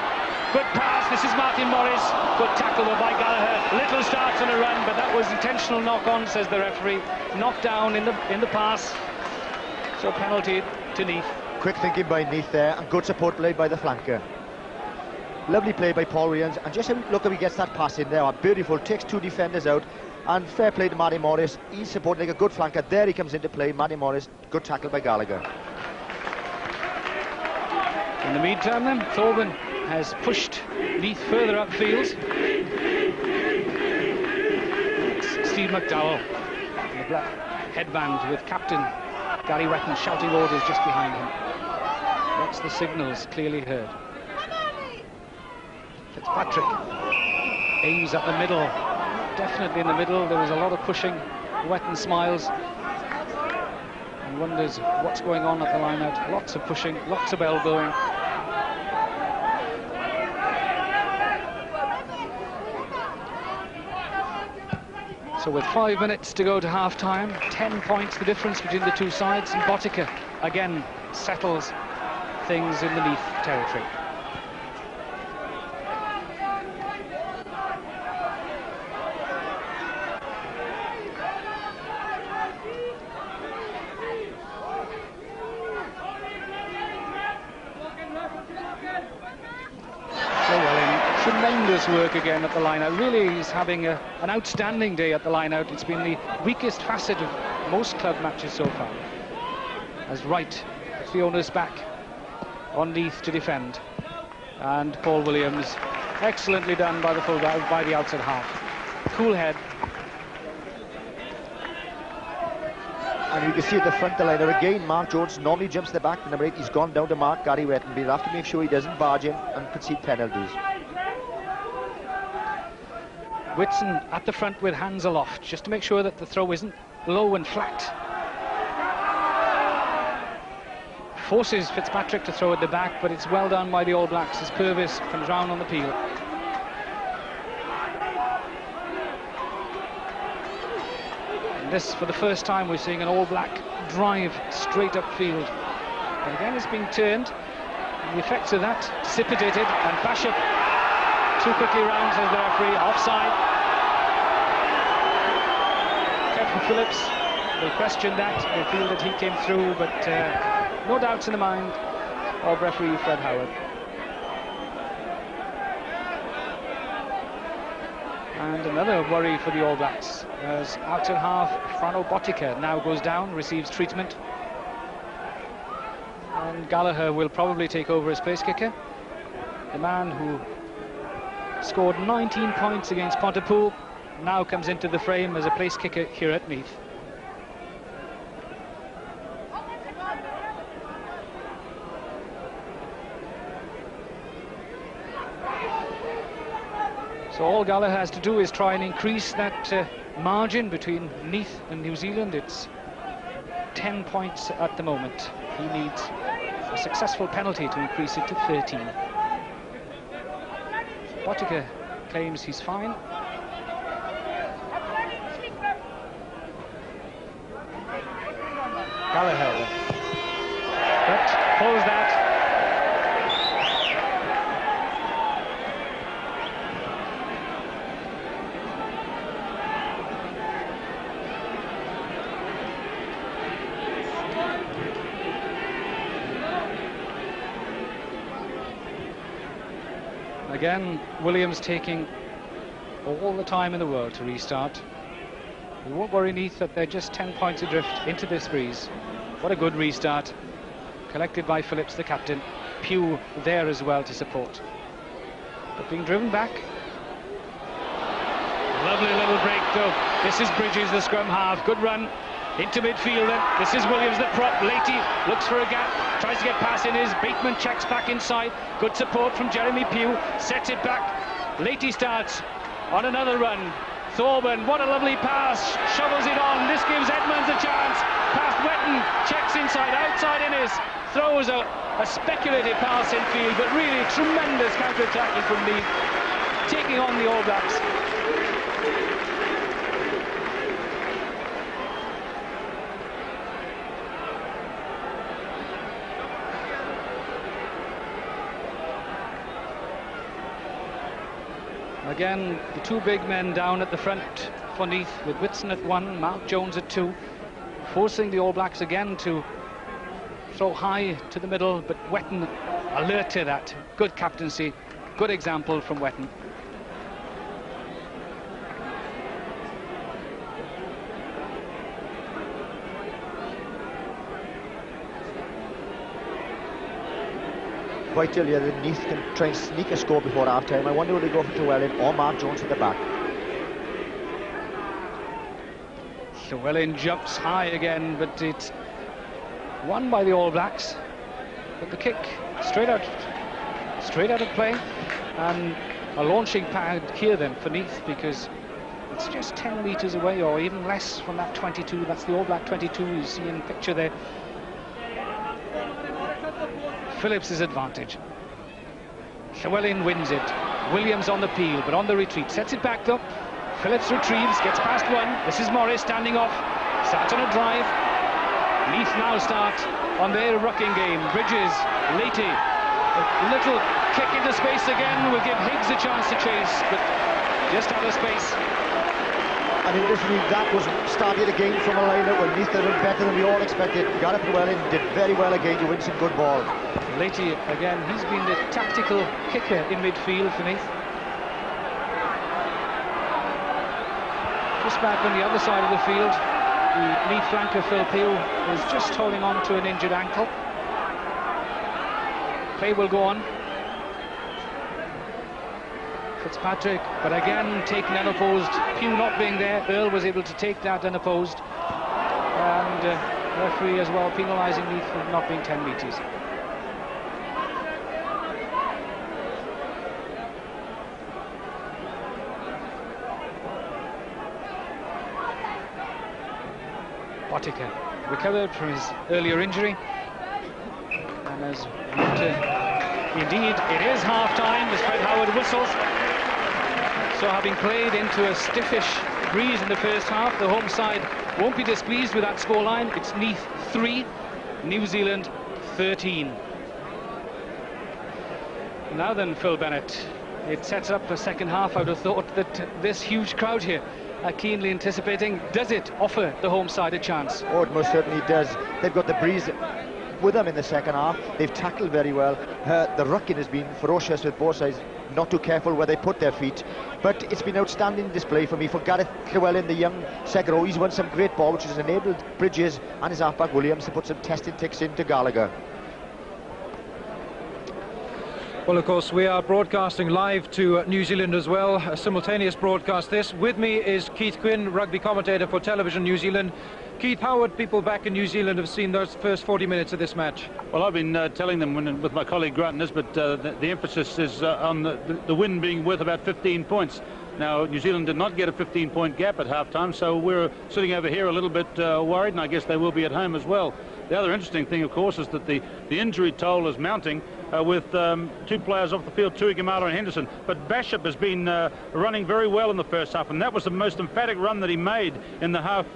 Good pass. This is Martin Morris. Good tackle by Gallagher. Little starts on a run, but that was intentional knock-on, says the referee. Knocked down in the pass. So penalty to Neath. Quick thinking by Neath there, and good support play by the flanker. Lovely play by Paul Williams, and just look how he gets that pass in there. Beautiful. Takes two defenders out, and fair play to Matty Morris. He's supporting like a good flanker. There he comes into play. Matty Morris. Good tackle by Gallagher. In the meantime then, Thorburn has pushed Neath further upfield. It's Steve McDowell in the black headband with Captain Gary Wetton shouting orders just behind him. That's the signals clearly heard. Fitzpatrick aims at the middle, definitely in the middle. There was a lot of pushing. Wetton smiles and wonders what's going on at the line-out. Lots of pushing, lots of elbowing. So with 5 minutes to go to half-time, 10 points the difference between the two sides, and Botica again settles things in the Neath territory. Tremendous work again at the line-out. Really, he's having an outstanding day at the line-out. It's been the weakest facet of most club matches so far. As Wright puts the onus back on Neath to defend, and Paul Williams, excellently done by the fullback, by the outside half. Cool head. And you can see at the front of the line again, Mark Jones normally jumps to the back, the number 8, he's gone down to mark Gary Wetton, but he'll have to make sure he doesn't barge in and concede penalties. Whitson at the front with hands aloft, just to make sure that the throw isn't low and flat. Forces Fitzpatrick to throw at the back, but it's well done by the All Blacks as Purvis comes round on the peel. And this, for the first time, we're seeing an All Black drive straight upfield. And again, it's being turned. And the effects of that dissipated, and Basham too quickly round, says the referee, offside. Kevin Phillips will question that. They feel that he came through, but no doubts in the mind of referee Fred Howard. And another worry for the All Blacks as outside half Frano Botica now goes down, receives treatment. And Gallagher will probably take over as place kicker. The man who scored 19 points against Pontypool now comes into the frame as a place kicker here at Neath. So all Gallagher has to do is try and increase that margin between Neath and New Zealand. It's 10 points at the moment. He needs a successful penalty to increase it to 13. Botica claims he's fine. Gallagher, but pulls that. Again, Williams taking all the time in the world to restart. We won't worry Neath that they're just 10 points adrift into this breeze. What a good restart. Collected by Phillips, the captain. Pugh there as well to support. But being driven back. Lovely little break though. This is Bridges, the scrum half. Good run into midfield then. This is Williams, the prop. Leahy looks for a gap, tries to get past in his. Bateman checks back inside. Good support from Jeremy Pugh. Sets it back. Leahy starts on another run. Thorburn, what a lovely pass. Shovels it on. This gives Edmonds a chance. Past Wetton. Checks inside. Outside Innes. Throws a speculative pass infield, but really tremendous counter-attacking from Neath. Taking on the All Blacks. Again, the two big men down at the front for Neath, with Whitson at 1, Mark Jones at 2, forcing the All Blacks again to throw high to the middle, but Wetton alert to that. Good captaincy, good example from Wetton. Quite earlier, the Neath can try and sneak a score before half-time. I wonder will they go for Llewellyn or Mark Jones at the back. Llewellyn jumps high again, but it's won by the All Blacks. But the kick straight out of play, and a launching pad here then for Neath, because it's just 10 metres away or even less from that 22. That's the All Black 22 you see in the picture there. Phillips' advantage. Llewellyn wins it. Williams on the peel, but on the retreat. Sets it back though. Phillips retrieves, gets past one. This is Morris standing off. Starts on a drive. Neath now start on their rucking game. Bridges, Leahy. A little kick into space again will give Higgs a chance to chase, but just out of space. And interestingly, that was started again from a line-up when Neath did better than we all expected. Gareth Llewellyn did very well again to win some good ball. Leahy, again, he's been the tactical kicker in midfield for Neath. Just back on the other side of the field, the Neath flanker Phil Pugh is just holding on to an injured ankle. Play will go on. Fitzpatrick, but again taken unopposed. Pugh not being there, Earl was able to take that unopposed. and referee as well penalising Neath for not being 10 metres. Botica recovered from his earlier injury, and as indeed it is half-time as Fred Howard whistles. So having played into a stiffish breeze in the first half, the home side won't be displeased with that scoreline. It's Neath 3, New Zealand 13. Now then, Phil Bennett, it sets up the second half. I would have thought that this huge crowd here are keenly anticipating. Does it offer the home side a chance? Oh, it most certainly does. They've got the breeze with them in the second half. They've tackled very well. The rucking has been ferocious with both sides, not too careful where they put their feet. But it's been outstanding display for me for Gareth Llewellyn, the young second row. He's won some great ball, which has enabled Bridges and his halfback Williams to put some testing ticks into Gallagher. Well, of course, we are broadcasting live to New Zealand as well, a simultaneous broadcast this. With me is Keith Quinn, rugby commentator for Television New Zealand. Keith, how would people back in New Zealand have seen those first 40 minutes of this match? Well, I've been telling them with my colleague Grant Nisbet, the emphasis is on the win being worth about 15 points. Now, New Zealand did not get a 15-point gap at half-time, so we're sitting over here a little bit worried, and I guess they will be at home as well. The other interesting thing, of course, is that the injury toll is mounting with two players off the field, Tuigamala and Henderson. But Bishop has been running very well in the first half, and that was the most emphatic run that he made in the half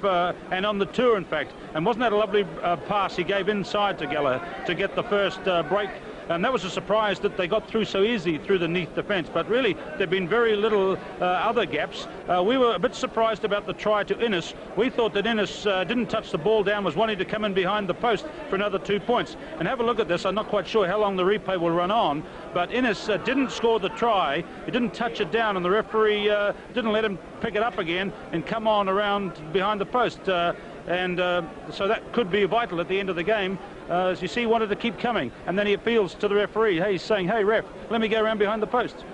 and on the tour, in fact. And wasn't that a lovely pass he gave inside to Gallagher to get the first break? And that was a surprise that they got through so easy through the Neath defence. But really, there've been very little other gaps. We were a bit surprised about the try to Innes. We thought that Innes didn't touch the ball down, was wanting to come in behind the post for another 2 points. And have a look at this. I'm not quite sure how long the replay will run on, but Innes didn't score the try. He didn't touch it down, and the referee didn't let him pick it up again and come on around behind the post. So that could be vital at the end of the game. As you see, he wanted to keep coming, and then he appeals to the referee. Hey, he's saying, hey ref, let me go around behind the post.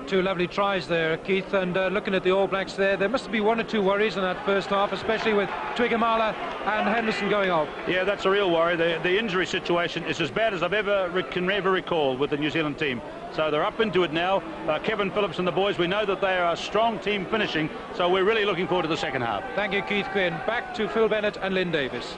Two lovely tries there, Keith, and looking at the All Blacks there must be one or two worries in that first half, especially with Tuigamala and Henderson going off. Yeah, that's a real worry. The injury situation is as bad as I've can ever recall with the New Zealand team. So they're up into it now. Kevin Phillips and the boys, we know that they are a strong team finishing, so we're really looking forward to the second half. Thank you, Keith Quinn. Back to Phil Bennett and Lynn Davis.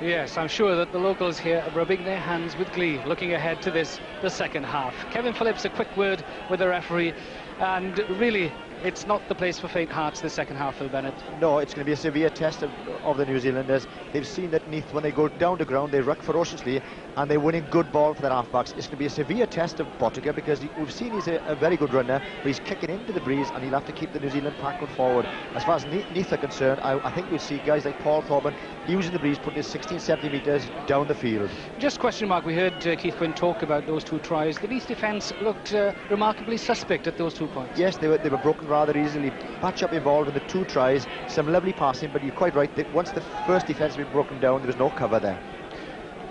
Yes, I'm sure that the locals here are rubbing their hands with glee, looking ahead to the second half. Kevin Phillips, a quick word with the referee, and really, it's not the place for faint hearts, the second half, Phil Bennett. No, it's going to be a severe test of the New Zealanders. They've seen that Neath, when they go down to ground, they ruck ferociously, and they're winning good ball for their halfbacks. It's going to be a severe test of Botica, because we've seen he's a very good runner, but he's kicking into the breeze, and he'll have to keep the New Zealand pack going forward. As far as Neath are concerned, I think we'll see guys like Paul Thorburn using the breeze, putting his 16, 17 metres down the field. Just question mark, we heard Keith Quinn talk about those two tries. The Neath defence looked remarkably suspect at those 2 points. Yes, they were broken rather easily. Patch-up involved in the two tries, some lovely passing, but you're quite right, that once the first defence had been broken down, there was no cover there.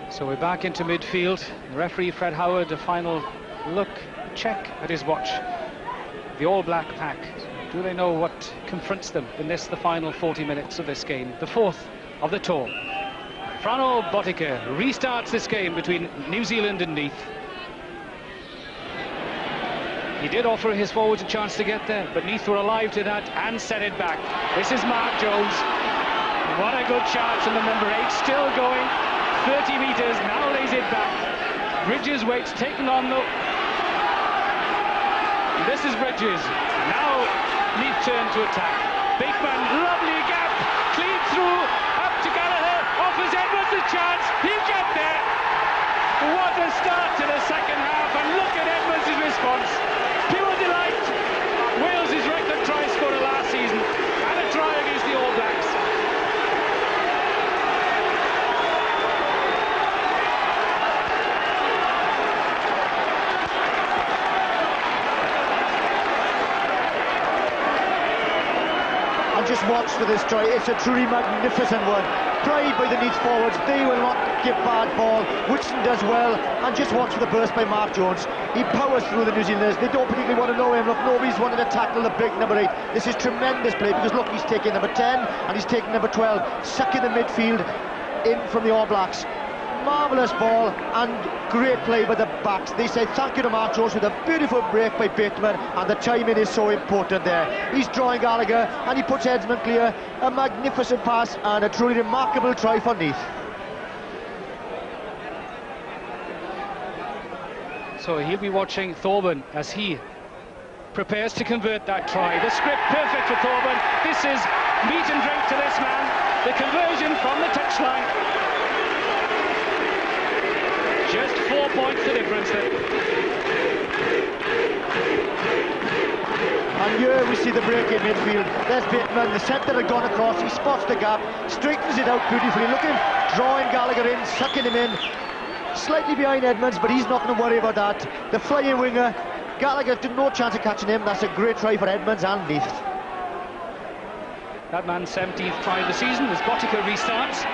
So we're back into midfield. Referee Fred Howard, a final look, check at his watch. The All Black pack, do they know what confronts them in the final 40 minutes of this game, the fourth of the tour? Frano Botica restarts this game between New Zealand and Neath. He did offer his forwards a chance to get there, but Neath were alive to that and set it back. This is Mark Jones. What a good chance, and the number 8 still going. 30 metres, now lays it back. Bridges waits, taken on the... This is Bridges. Now Neath turn to attack. Bateman, lovely gap, clean through, up to Gallagher, offers Edmonds a chance, he'll get there. What a start to the second half, and look at Edmonds' response. Pure delight. Wales' record try scorer last season, and a try against the All Blacks. And just watch for this try. It's a truly magnificent one. pride by the Neath forwards. They will not give bad ball. Whitson does well, and just watch for the burst by Mark Jones. He powers through the New Zealanders. They don't particularly want to know him. Look, nobody's wanted to tackle the big number 8. This is tremendous play, because look, he's taking number 10 and he's taking number 12, sucking the midfield in from the All Blacks. Marvellous ball and great play by the backs. They say thank you to Mark Jones with a beautiful break by Bateman, and the timing is so important there. He's drawing Gallagher and he puts Edmonds clear. A magnificent pass and a truly remarkable try for Neath. So he'll be watching Thorburn as he prepares to convert that try. The script perfect for Thorburn. This is meat and drink to this man. The conversion from the touchline. Just 4 points the difference then. And here we see the break in midfield. There's Bateman, the centre had gone across, he spots the gap, straightens it out beautifully. Look at him drawing Gallagher in, sucking him in. Slightly behind Edmonds, but he's not going to worry about that. The flying winger, Gallagher did no chance of catching him. That's a great try for Edmonds and Neath. That man's 17th try of the season as Botica restarts.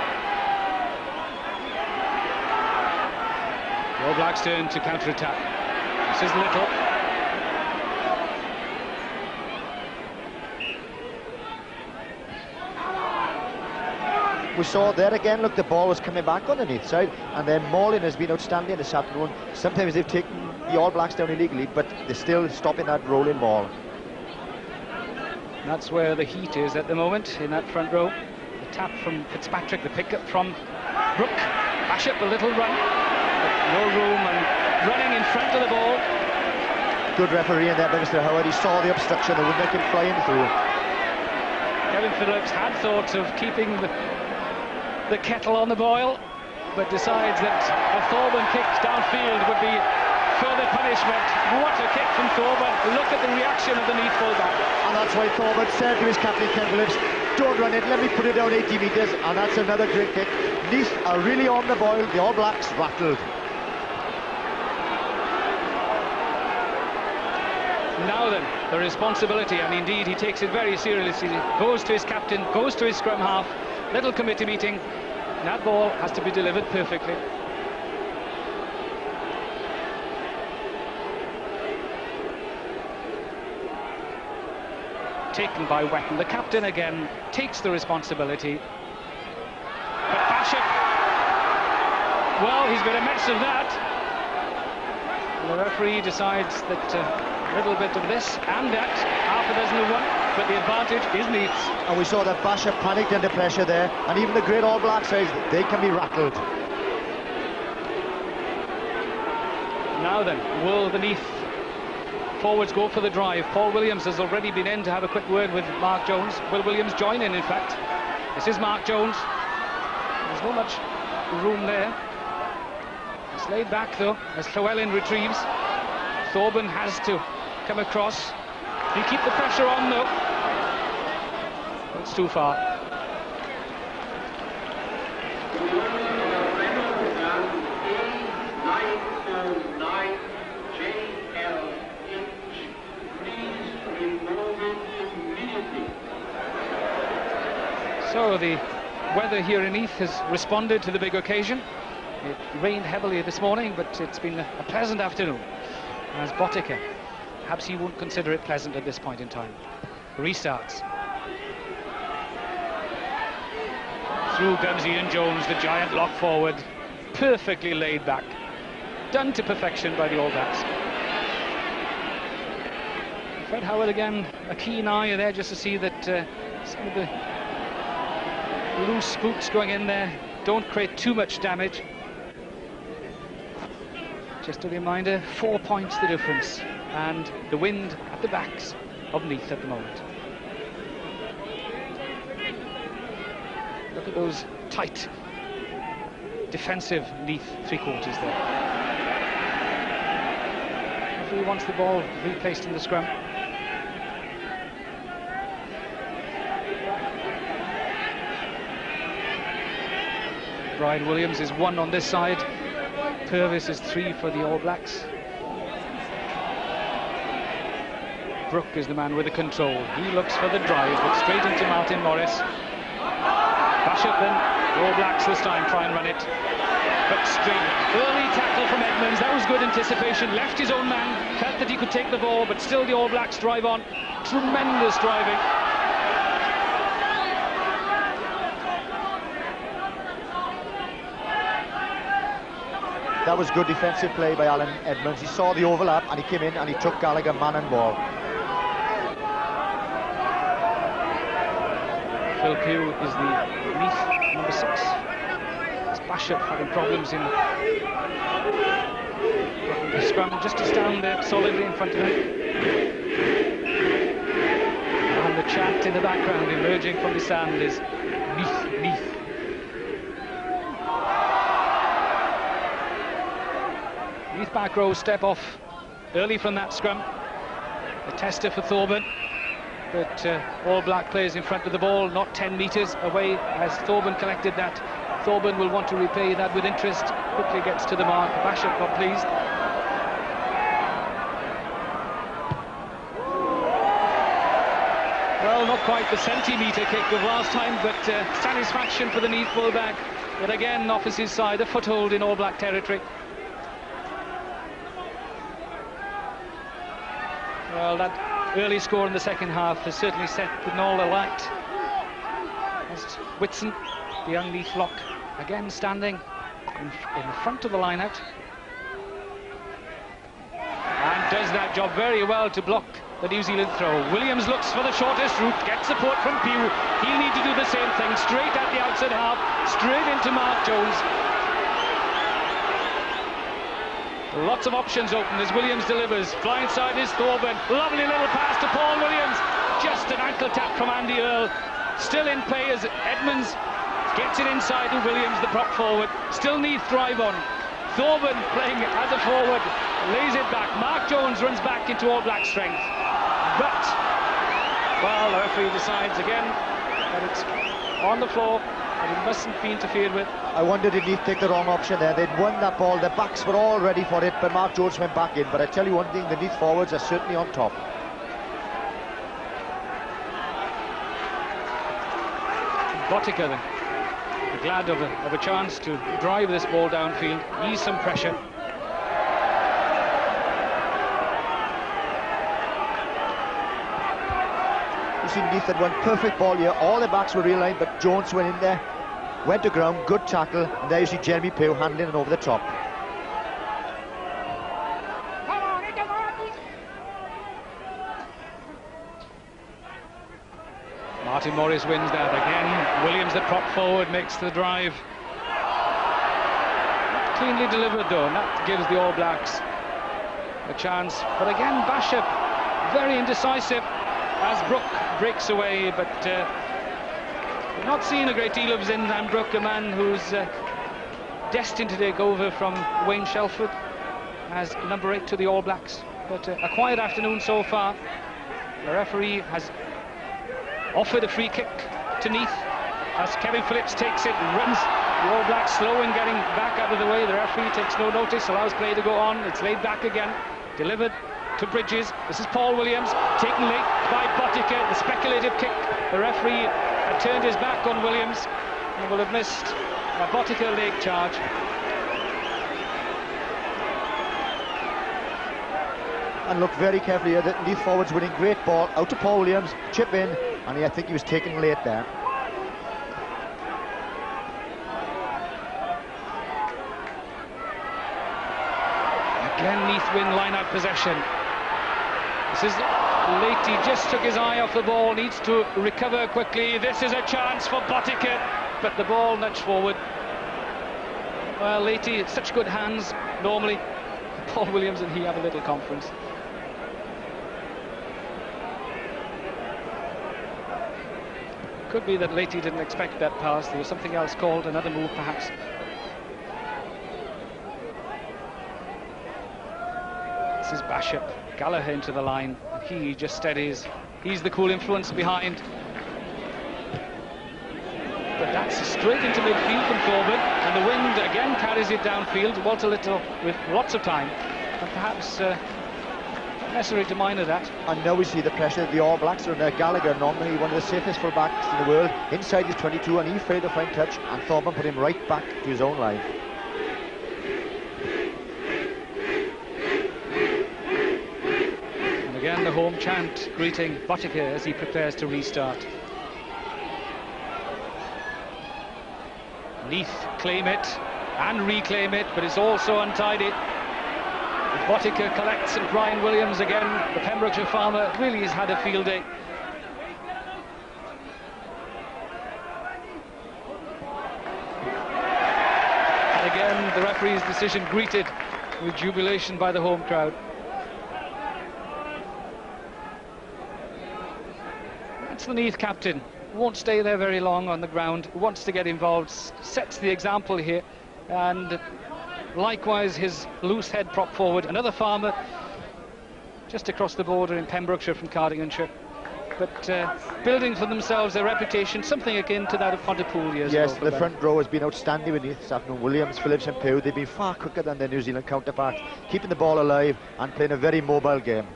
The All Blacks turn to counter-attack. This is Little. We saw there again, look, the ball was coming back on the Neath side, and then mauling has been outstanding this afternoon. Sometimes they've taken the All Blacks down illegally, but they're still stopping that rolling maul. That's where the heat is at the moment, in that front row. The tap from Fitzpatrick, the pick-up from Brook. Bashop, a little run. No room, and running in front of the ball. Good referee in there by Mr. Howard. He saw the obstruction that would make him flying through. Kevin Phillips had thoughts of keeping the kettle on the boil, but decides that a Thorburn kick downfield would be further punishment. What a kick from Thorburn. Look at the reaction of the Neath fullback. And that's why Thorburn said to his captain, Ken Phillips, don't run it, let me put it down 80 metres, and that's another great kick. Neath are really on the boil, the All Blacks rattled. Now then, the responsibility, and indeed he takes it very seriously, goes to his captain, goes to his scrum half, little committee meeting. That ball has to be delivered perfectly. Taken by Wetton. The captain again takes the responsibility. But Bashop, well, he's made a mess of that. The referee decides that a little bit of this and that, half a dozen of one, but the advantage is Neath's. And we saw that Bashop panicked under pressure there, and even the great All Black says they can be rattled. Now then, will the Neath forwards go for the drive? Paul Williams has already been in to have a quick word with Mark Jones. Will Williams join in fact? This is Mark Jones. There's not much room there. It's laid back though, as Llewellyn retrieves. Thorburn has to come across. You keep the pressure on though. It's too far. So the weather here in Neath has responded to the big occasion. It rained heavily this morning, but it's been a pleasant afternoon. As Botica, perhaps he won't consider it pleasant at this point in time. Restarts. Through Gumsy and Jones, the giant lock forward, perfectly laid back. Done to perfection by the All Blacks. Fred Howard again, a keen eye there just to see that some of the loose boots going in there don't create too much damage. Just a reminder, 4 points the difference, and the wind at the backs of Neath at the moment. Look at those tight defensive Neath three-quarters there. Referee wants the ball replaced in the scrum. Brian Williams is 1 on this side. Purvis is 3 for the All Blacks. Brook is the man with the control. He looks for the drive, but straight into Martin Morris. Bishop, then the All Blacks this time try and run it. But straight, early tackle from Edmonds, that was good anticipation, left his own man, felt that he could take the ball, but still the All Blacks drive on. Tremendous driving. That was good defensive play by Alun Edmonds. He saw the overlap and he came in and he took Gallagher man and ball. Phil Pugh is the Neath number 6. It's Bishop having problems in the scrum, just to stand there solidly in front of him. And the chant in the background emerging from the sand is Neath, Neath. Neath back row step off early from that scrum. A tester for Thorburn, but All Black players in front of the ball, not 10 metres away as Thorburn collected that. Thorburn will want to repay that with interest. Quickly gets to the mark. Bishop not pleased. Well, not quite the centimetre kick of last time, but satisfaction for the Neath fullback. But again, off his side, a foothold in All Black territory. Well, that early score in the second half has certainly set the Noel alight. As Whitson, the young Neath lock, again standing in the front of the line-out. And does that job very well to block the New Zealand throw. Williams looks for the shortest route, gets support from Pugh. He'll need to do the same thing, straight at the outside half, straight into Mark Jones. Lots of options open as Williams delivers. Flying side is Thorburn. Lovely little pass to Paul Williams. Just an ankle tap from Andy Earl. Still in play as Edmonds gets it inside to Williams, the prop forward. Still Neath drive on. Thorburn playing as a forward, lays it back. Mark Jones runs back into All Black strength. But, well, the referee decides again that it's on the floor and it mustn't be interfered with. I wonder did Neath take the wrong option there. They'd won that ball, their backs were all ready for it, but Mark Jones went back in. But I tell you one thing, the Neath forwards are certainly on top. Botica then, glad of a chance to drive this ball downfield, ease some pressure. You see Neath had one perfect ball here, all the backs were realigned, but Jones went in there, went to ground, good tackle, and there you see Jeremy Pugh handling it over the top. Martin Morris wins that again. Williams, the prop forward, makes the drive. Cleanly delivered though, and that gives the All Blacks a chance. But again, Bishop, very indecisive as Brook breaks away, but we've not seen a great deal of Zindan Brook, a man who's destined to take over from Wayne Shelford as number 8 to the All Blacks. But a quiet afternoon so far. The referee has offered a free kick to Neath as Kevin Phillips takes it and runs. The All Blacks slow in getting back out of the way. The referee takes no notice, allows play to go on. It's laid back again, delivered to Bridges. This is Paul Williams, taken late by Botica, the speculative kick. The referee had turned his back on Williams and will have missed a Botica leg charge. And look very carefully here, the Neath forwards winning, great ball, out to Paul Williams, chip in, and I think he was taken late there. Again, Neath win line-out possession. This is Leahy, just took his eye off the ball, needs to recover quickly. This is a chance for Botica, but the ball nudged forward. Well, Leahy, such good hands normally. Paul Williams and he have a little conference. Could be that Leahy didn't expect that pass. There was something else called, another move perhaps. This is Bishop, Gallagher into the line, and he just steadies. He's the cool influence behind. But that's straight into midfield from Thorburn, and the wind again carries it downfield. Walter Little with lots of time, and perhaps necessary to minor that. And now we see the pressure that the All Blacks are under. Gallagher, normally one of the safest full-backs in the world, inside his 22, and he failed to find touch, and Thorburn put him right back to his own line. And again the home chant greeting Buttiker as he prepares to restart. Neath claim it and reclaim it, but it's also untidy. Buttiker collects, and Brian Williams again, the Pembrokeshire farmer, really has had a field day. And again, the referee's decision greeted with jubilation by the home crowd. That's the Neath captain. Won't stay there very long on the ground, wants to get involved, sets the example here, and likewise his loose head prop forward, another farmer just across the border in Pembrokeshire from Cardiganshire, but building for themselves a reputation, something akin to that of Pontypool years ago. Yes, the front row has been outstanding with Neath this afternoon. Williams, Phillips and Pugh, they've been far quicker than their New Zealand counterparts, keeping the ball alive and playing a very mobile game.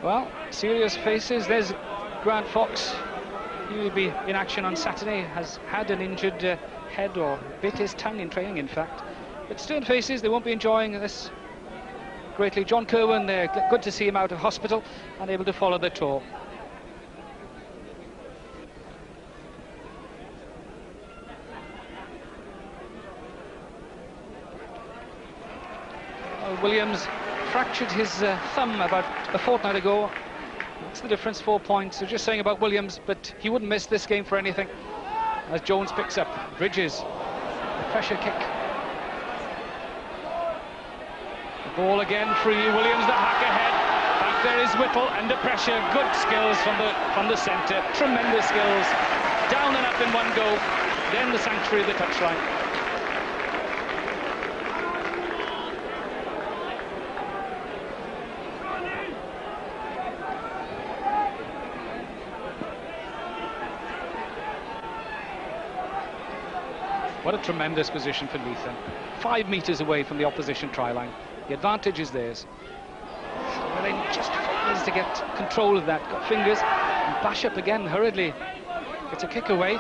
Well, serious faces. There's Grant Fox. He will be in action on Saturday, has had an injured head, or bit his tongue in training, in fact. But stern faces, they won't be enjoying this greatly. John Kerwin there, good to see him out of hospital and able to follow the tour. Well, Williams fractured his thumb about a fortnight ago. What's the difference? 4 points. So just saying about Williams, but he wouldn't miss this game for anything. As Jones picks up Bridges, the pressure kick. The ball again free. Williams the hack ahead. Back there is Whittle under pressure. Good skills from the centre. Tremendous skills. Down and up in one go. Then the sanctuary of the touchline. What a tremendous position for Neath. 5 metres away from the opposition try line. The advantage is theirs. Well, they just needs to get control of that. Got fingers. And Bashop again hurriedly gets a kick away.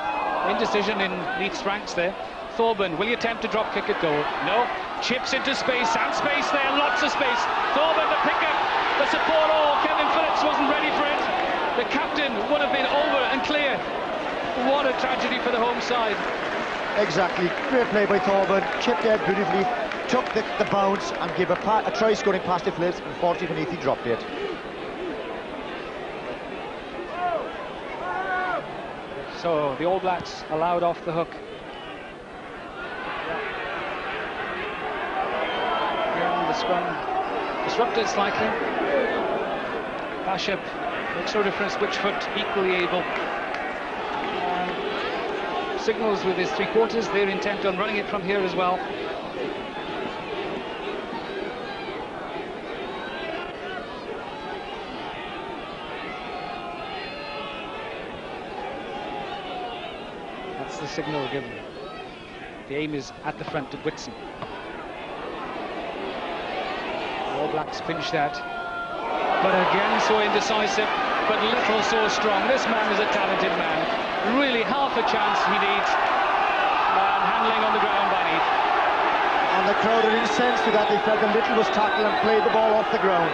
Indecision in Neath's ranks there. Thorburn, will he attempt to drop kick at goal? No. Chips into space, and space there, lots of space. Thorburn the pick up, the support. Oh, Kevin Phillips wasn't ready for it. The captain would have been over and clear. What a tragedy for the home side. Exactly, great play by Thorburn, chipped there beautifully, took the bounce and gave a try scoring pass to Phillips. Unfortunately for Neath, he dropped it. So the All Blacks allowed off the hook. And the scrum disrupted slightly. Bashop makes no difference which foot, equally able. Signals with his three-quarters, they're intent on running it from here as well. That's the signal given. The aim is at the front to Whitson. All Blacks pinch that. But again, so indecisive, but little so strong. This man is a talented man. Really half a chance he needs, and handling on the ground by Neath. And the crowd are incensed with that. They felt the Little was tackled and played the ball off the ground.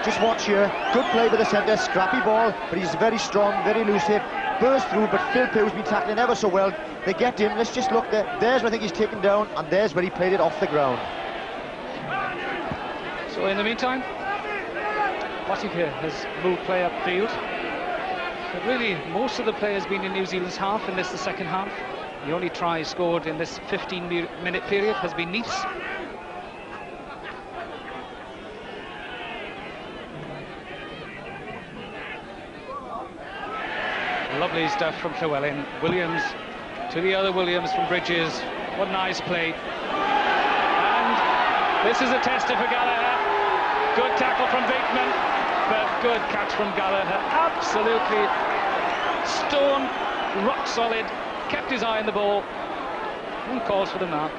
Just watch here, good play by the centre, scrappy ball, but he's very strong, very elusive, burst through, but Phil Pugh's been tackling ever so well. They get him, let's just look there, there's where I think he's taken down, and there's where he played it off the ground. So in the meantime, Buttiker has moved play upfield. But really, most of the play has been in New Zealand's half in this, the second half. The only try scored in this 15-minute period has been Neath's. Lovely stuff from Llewellyn. Williams to the other Williams from Bridges. What nice play. And this is a tester for Gallagher. Good tackle from Bateman. But good catch from Gallagher, absolutely stone, rock solid, kept his eye on the ball. And calls for the mark.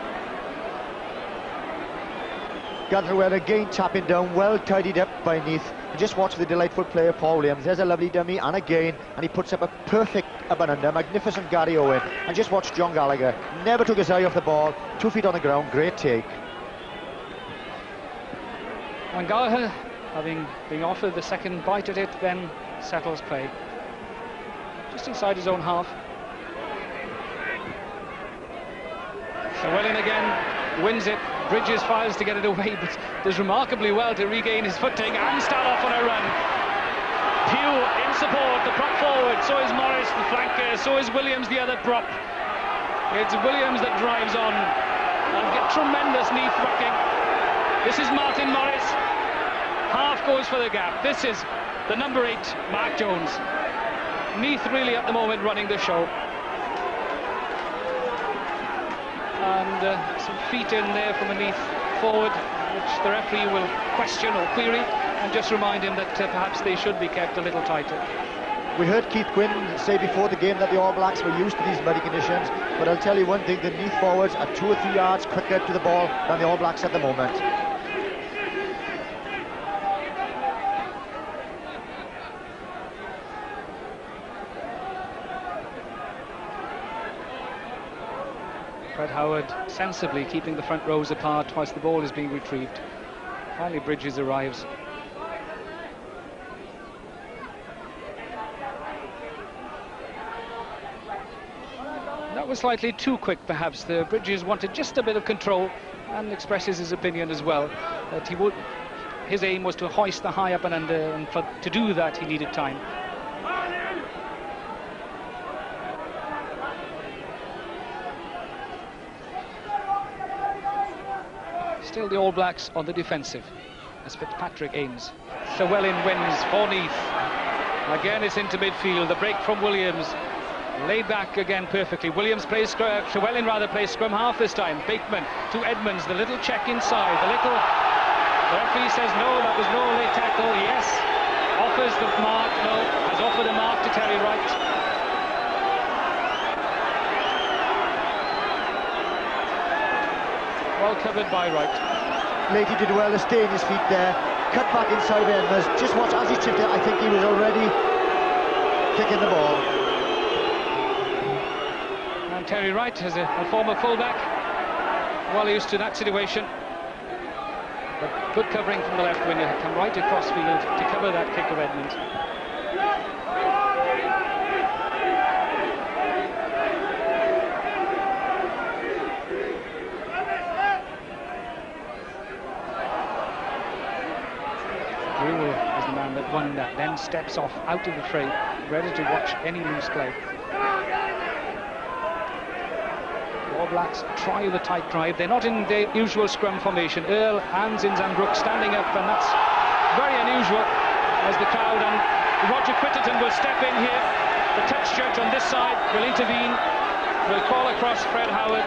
Gatherwell again tapping down, well tidied up by Neath. And just watch the delightful play of Paul Williams. There's a lovely dummy, and again, and he puts up a perfect up and under. Magnificent Gary Owen. And just watch John Gallagher. Never took his eye off the ball. 2 feet on the ground. Great take. And Gallagher, having been offered the second bite at it, then settles play. Just inside his own half. Llewellyn again wins it. Bridges fires to get it away, but does remarkably well to regain his footing and start off on a run. Pugh in support, the prop forward. So is Morris, the flanker. So is Williams, the other prop. It's Williams that drives on and get tremendous Neath rucking. This is Martin Morris. Half goes for the gap. This is the number 8, Mark Jones. Neath really at the moment running the show. And some feet in there from a Neath forward, which the referee will question or query, and just remind him that perhaps they should be kept a little tighter. We heard Keith Quinn say before the game that the All Blacks were used to these muddy conditions, but I'll tell you one thing, the Neath forwards are 2 or 3 yards quicker to the ball than the All Blacks at the moment. Fred Howard sensibly keeping the front rows apart whilst the ball is being retrieved. Finally Bridges arrives. That was slightly too quick perhaps. The Bridges wanted just a bit of control and expresses his opinion as well that his aim was to hoist the high up and under, and to do that he needed time. Still the All Blacks on the defensive as Fitzpatrick aims. Llewellyn wins for Neath. Again it's into midfield. The break from Williams. Laid back again perfectly. Williams plays scrum. Llewellyn rather plays scrum half this time. Bateman to Edmonds. The little check inside. The referee says no, that was no late tackle. Yes. Offers the mark. No. Has offered a mark to Terry Wright. Well covered by Wright. Leahy did well to stay in his feet there. Cut back inside Edmonds. Just watch as he chipped it. I think he was already kicking the ball. And Terry Wright, as a former fullback, well used to that situation. But good covering from the left winger. Come right across field to cover that kick of Edmonds. Is the man that won that, then steps off out of the fray, ready to watch any loose play. The All Blacks try the tight drive. They're not in their usual scrum formation. Earl and Zinzanbrook standing up, and that's very unusual as the crowd, and Roger Quitterton will step in here. The touch judge on this side will intervene, will call across Fred Howard,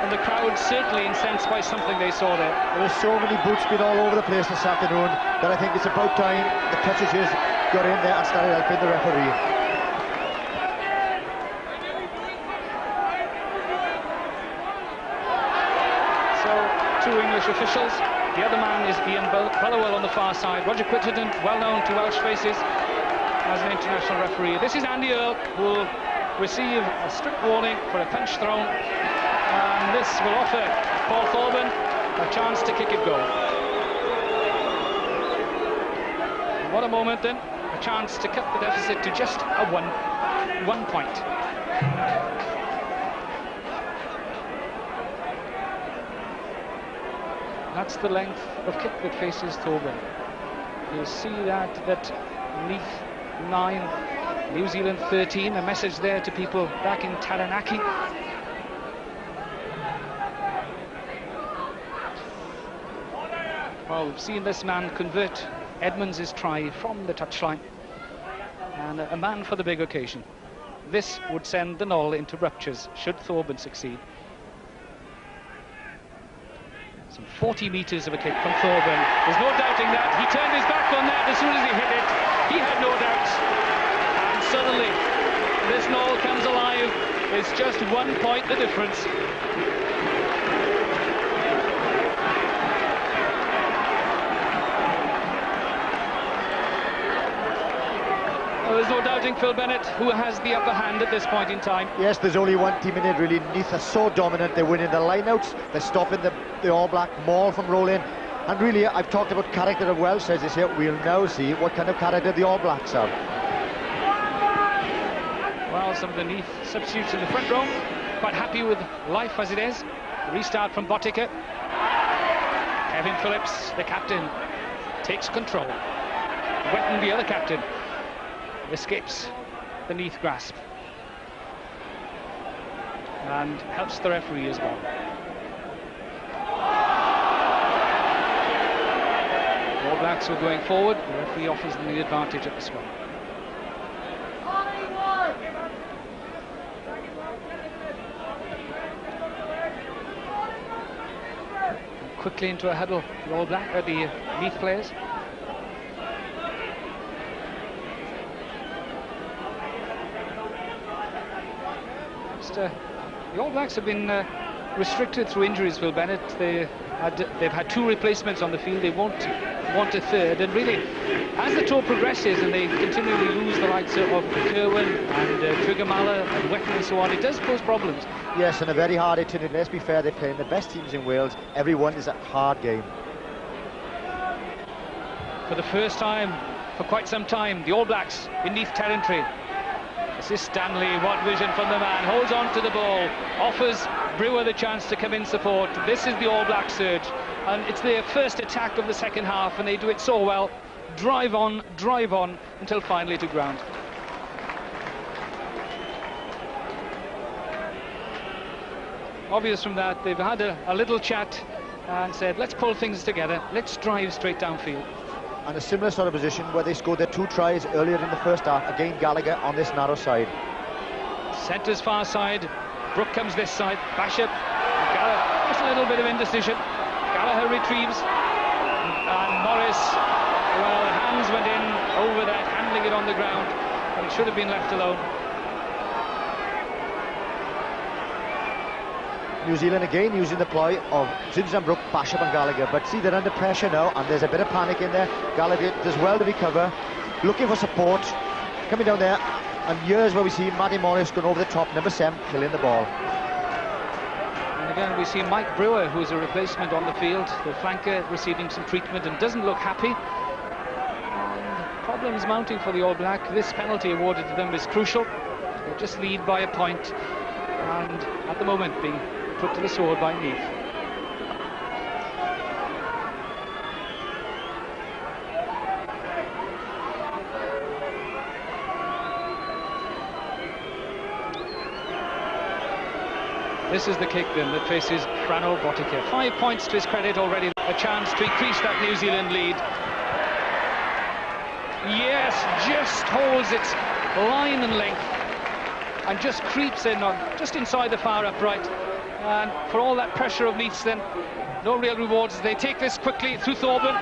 and the crowd certainly incensed by something they saw there. There were so many boots been all over the place this afternoon that I think it's about time the touchages got in there and started helping the referee. So, 2 English officials. The other man is Ian Bellowell on the far side. Roger Quitterton, well known to Welsh faces as an international referee. This is Andy Earl, who will receive a strict warning for a punch thrown. And this will offer Paul Thorburn a chance to kick it goal. What a moment then, a chance to cut the deficit to just a one point. That's the length of kick that faces Thorburn. You'll see that Neath 9, New Zealand 13, a message there to people back in Taranaki. Well, we've seen this man convert Edmonds' try from the touchline, and a man for the big occasion. This would send the Knoll into ruptures should Thorburn succeed. Some 40 metres of a kick from Thorburn. There's no doubting that. He turned his back on that as soon as he hit it. He had no doubts. And suddenly, this Knoll comes alive. It's just 1 point the difference. Well, there's no doubting Phil Bennett, who has the upper hand at this point in time. Yes, there's only one team in it really. Neath are so dominant. They're winning the lineouts. They're stopping the All Black maul from rolling. And really, I've talked about character of Welsh, says this here. We'll now see what kind of character the All Blacks have. Well, some of the Neath substitutes in the front row, quite happy with life as it is. The restart from Botica. Kevin Phillips, the captain, takes control. Wetton, the other captain, escapes the Neath grasp and helps the referee as well. The All Blacks are going forward. The referee offers them the advantage at the scrum. Quickly into a huddle, the All Black, the Neath players. The All Blacks have been restricted through injuries, Phil Bennett. They've had 2 replacements on the field. They won't want a third. And really, as the tour progresses and they continually lose the likes of Kerwin and Trigamala and Wetton and so on, it does pose problems. Yes, and a very hard itinerary. Let's be fair, they're playing the best teams in Wales. Everyone is a hard game. For the first time, for quite some time, the All Blacks in Neath territory. This is Stanley, what vision from the man, holds on to the ball, offers Brewer the chance to come in support. This is the All Black surge, and it's their first attack of the second half, and they do it so well. Drive on, until finally to ground. Obvious from that, they've had a little chat and said, let's pull things together, let's drive straight downfield. And a similar sort of position where they scored their 2 tries earlier in the first half. Again, Gallagher on this narrow side. Centre's far side, Brook comes this side, Basham, Gallagher, just a little bit of indecision. Gallagher retrieves, and Morris, well, the hands went in over that, handling it on the ground, and it should have been left alone. New Zealand again using the ploy of Zinzan, Brook, Basham and Gallagher, but see, they're under pressure now and there's a bit of panic in there. Gallagher does well to recover, looking for support, coming down there, and here's where we see Matty Morris going over the top, number 7, killing the ball. And again we see Mike Brewer, who's a replacement on the field, the flanker receiving some treatment and doesn't look happy. And problems mounting for the All Black. This penalty awarded to them is crucial. They just lead by a point, and at the moment being put to the sword by Neath. This is the kick then that faces Frano Botica. 5 points to his credit already. A chance to increase that New Zealand lead. Yes, just holds its line and length and just creeps in on just inside the far upright. And for all that pressure of Neath, then no real rewards. They take this quickly through Thorburn,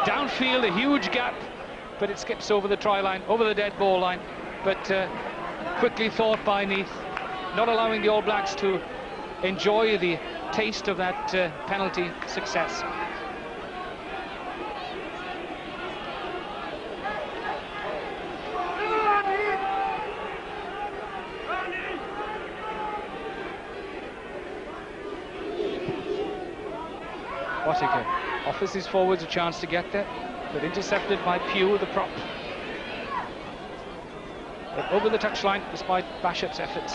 downfield, a huge gap, but it skips over the try line, over the dead ball line. But quickly thought by Neath, not allowing the All Blacks to enjoy the taste of that penalty success. Botica offers his forwards a chance to get there, but intercepted by Pugh, the prop. But over the touchline despite Basham's efforts.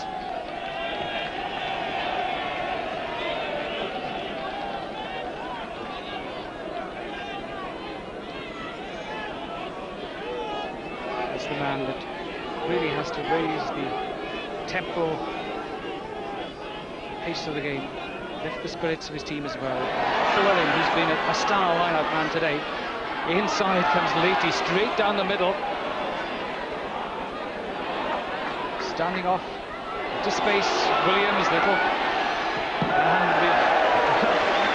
It's the man that really has to raise the tempo, pace of the game, lift the spirits of his team as well. Llewellyn, who's been a star line-out man today. Inside comes Leahy, straight down the middle. Standing off to space, Williams, little. And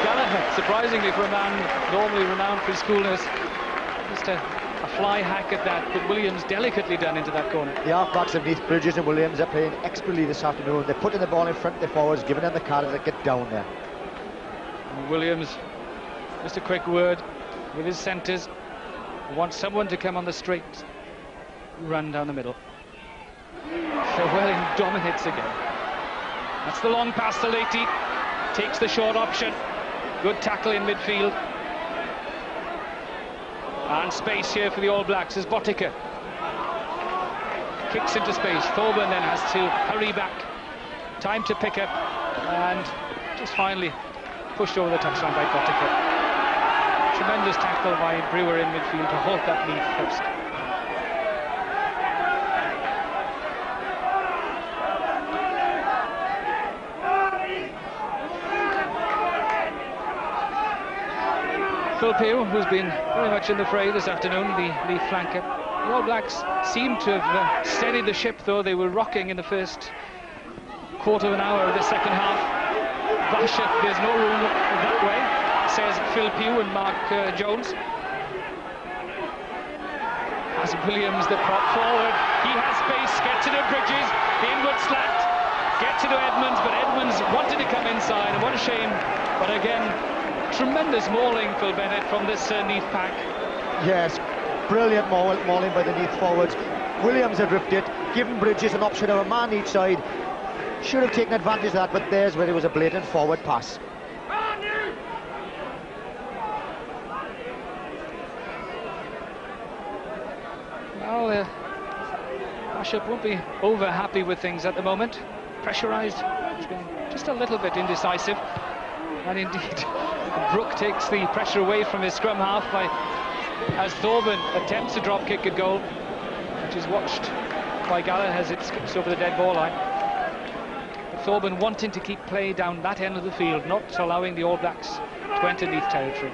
Gallagher, surprisingly for a man normally renowned for his coolness, just A fly hack at that, but Williams delicately done into that corner. The half-backs of Neath, Bridges and Williams are playing expertly this afternoon. They're putting the ball in front of their forwards, giving them the cards that get down there. And Williams, just a quick word with his centres, wants someone to come on the straight run down the middle. Llewellyn dominates again. That's the long pass to Leahy. Takes the short option. Good tackle in midfield. And space here for the All Blacks as Botica kicks into space. Thorburn then has to hurry back. Time to pick up, and just finally pushed over the touchline by Botica. Tremendous tackle by Brewer in midfield to halt that Neath post. Phil Pugh, who's been very much in the fray this afternoon, the Neath flanker. The All Blacks seem to have steadied the ship, though they were rocking in the first quarter of an hour of the second half. Basham, there's no room that way, says Phil Pugh and Mark Jones. As Williams the prop forward, he has space, gets it to Bridges, the inward slant, gets it to Edmonds, but Edmonds wanted to come inside, and what a shame. But again, tremendous mauling, Phil Bennett, from this Neath pack. Yes, brilliant mauling by the Neath forwards. Williams had ripped it, given Bridges an option of a man each side. Should have taken advantage of that, but there's where it was a blatant forward pass. Well, Bishop won't be over happy with things at the moment. Pressurised, he's been just a little bit indecisive. And indeed, Brook takes the pressure away from his scrum half as Thorburn attempts a drop kick at goal, which is watched by Gallagher as it skips over the dead ball line. But Thorburn wanting to keep play down that end of the field, not allowing the All Blacks to enter Neath territory.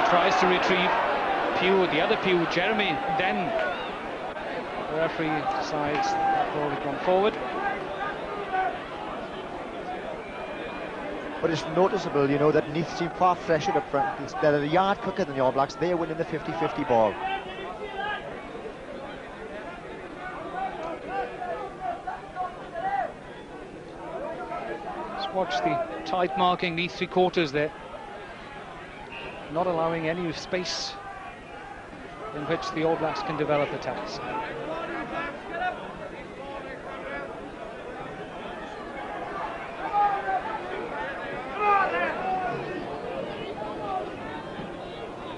Tries to retrieve. Pugh, the other Pugh, Jeremy, then the referee decides that ball has gone forward. But it's noticeable, you know, that Neath seem far fresher up front. They're a yard quicker than the All Blacks. They're winning the 50-50 ball. Let's watch the tight marking Neath three quarters there. Not allowing any space in which the All Blacks can develop attacks.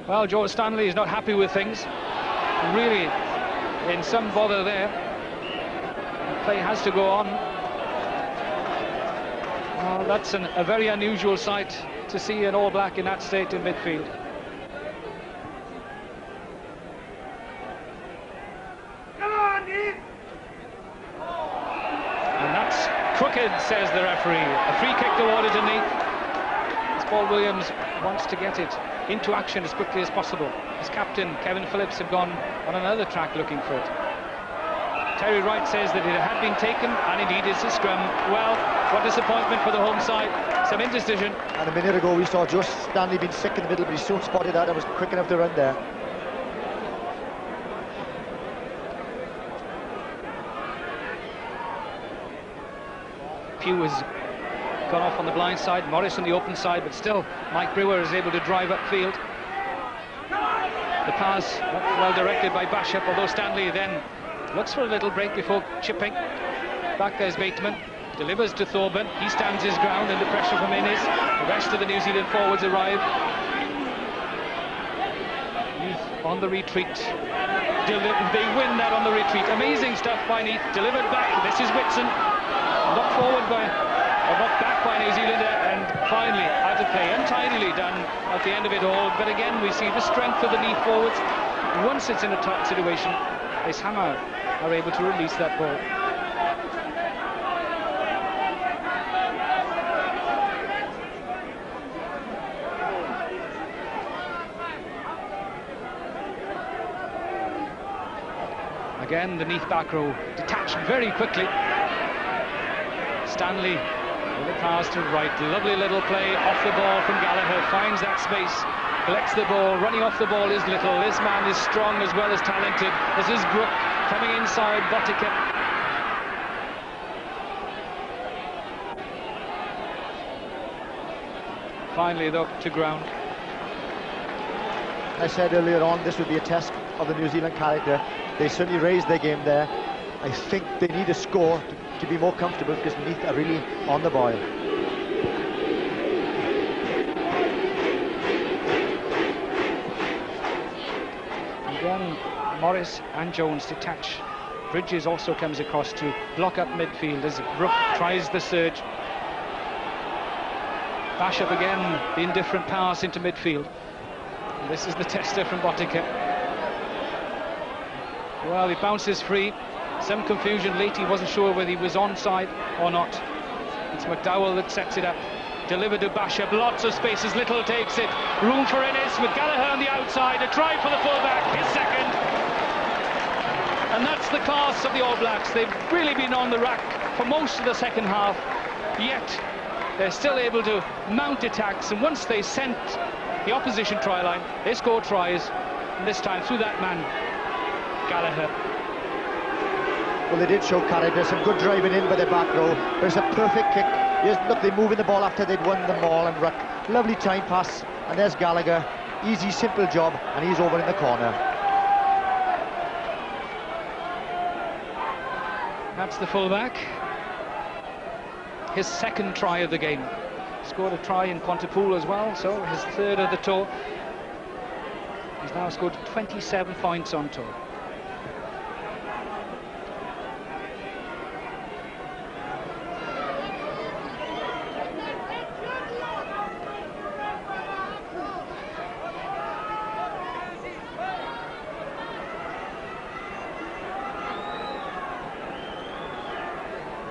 Well, George Stanley is not happy with things. Really in some bother there. The play has to go on. Well, that's a very unusual sight to see an All Black in that state in midfield. And that's crooked, says the referee. A free kick awarded to Neath. As Paul Williams wants to get it into action as quickly as possible. His captain, Kevin Phillips, have gone on another track looking for it. Terry Wright says that it had been taken, and indeed it's a scrum. Well, what disappointment for the home side. Some indecision. And a minute ago we saw just Stanley being sick in the middle, but he soon spotted that and was quick enough to run there. Pugh has gone off on the blind side, Morris on the open side, but still Mike Brewer is able to drive upfield. The pass not well directed by Bishop, although Stanley then looks for a little break before chipping. Back there's Bateman, delivers to Thorburn, he stands his ground and the pressure from Innes. The rest of the New Zealand forwards arrive. Neath on the retreat. They win that on the retreat. Amazing stuff by Neath, delivered back. This is Whitson, knocked forward by, or knocked back by New Zealander, and finally out of play, untidily done at the end of it all. But again, we see the strength of the Neath forwards. Once it's in a tight situation, they somehow are able to release that ball. Again, the Neath back row detached very quickly. Stanley with a pass to right. Lovely little play off the ball from Gallagher. Finds that space. Collects the ball. Running off the ball is Little. This man is strong as well as talented. This is Brook coming inside Botica. Finally, though, to ground. I said earlier on this would be a test of the New Zealand character. They certainly raised their game there. I think they need a score to be more comfortable because Neath are really on the boil. Again, Morris and Jones detach. Bridges also comes across to block up midfield as Brook tries the surge. Bash up again, the indifferent pass into midfield. And this is the tester from Botica. Well, he bounces free. Some confusion late, he wasn't sure whether he was onside or not. It's McDowell that sets it up. Delivered to Basham, lots of space as Little takes it. Room for Innes with Gallagher on the outside. A try for the fullback, his second. And that's the class of the All Blacks. They've really been on the rack for most of the second half, yet they're still able to mount attacks, and once they sent the opposition try line, they scored tries, and this time through that man, Gallagher. Well, they did show character, some good driving in by the back row. There's a perfect kick. Just look, they're moving the ball after they'd won the ball and ruck. Lovely time pass, and there's Gallagher. Easy, simple job, and he's over in the corner. That's the fullback. His second try of the game. Scored a try in Pontypool as well, so his third of the tour. He's now scored 27 points on tour.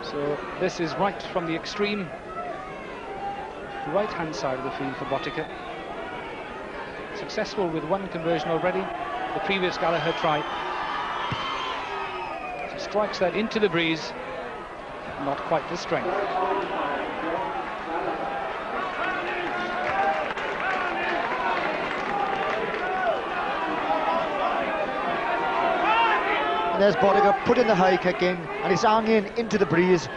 So this is right from the extreme right-hand side of the field for Botica. Successful with one conversion already, the previous Gallagher try. She strikes that into the breeze, not quite the strength. And there's Botica putting the high kick in, and it's hanging into the breeze.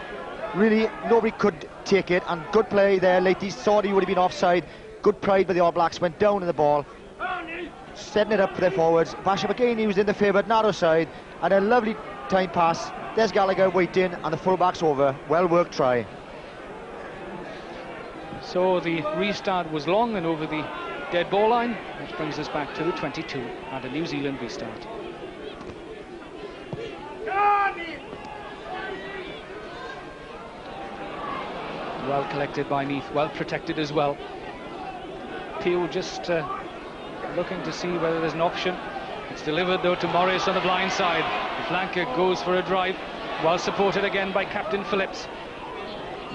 Really, nobody could take it, and good play there. Late, he thought he would have been offside. Good pride by the All Blacks, went down in the ball, setting it up for their forwards. Basham again, he was in the favoured narrow side, and a lovely time pass. There's Gallagher waiting, and the fullback's over. Well worked try. So the restart was long and over the dead ball line, which brings us back to the 22 and a New Zealand restart. Well collected by Neath, well protected as well. Peel just looking to see whether there's an option. It's delivered though to Morris on the blind side. The flanker goes for a drive, well supported again by Captain Phillips.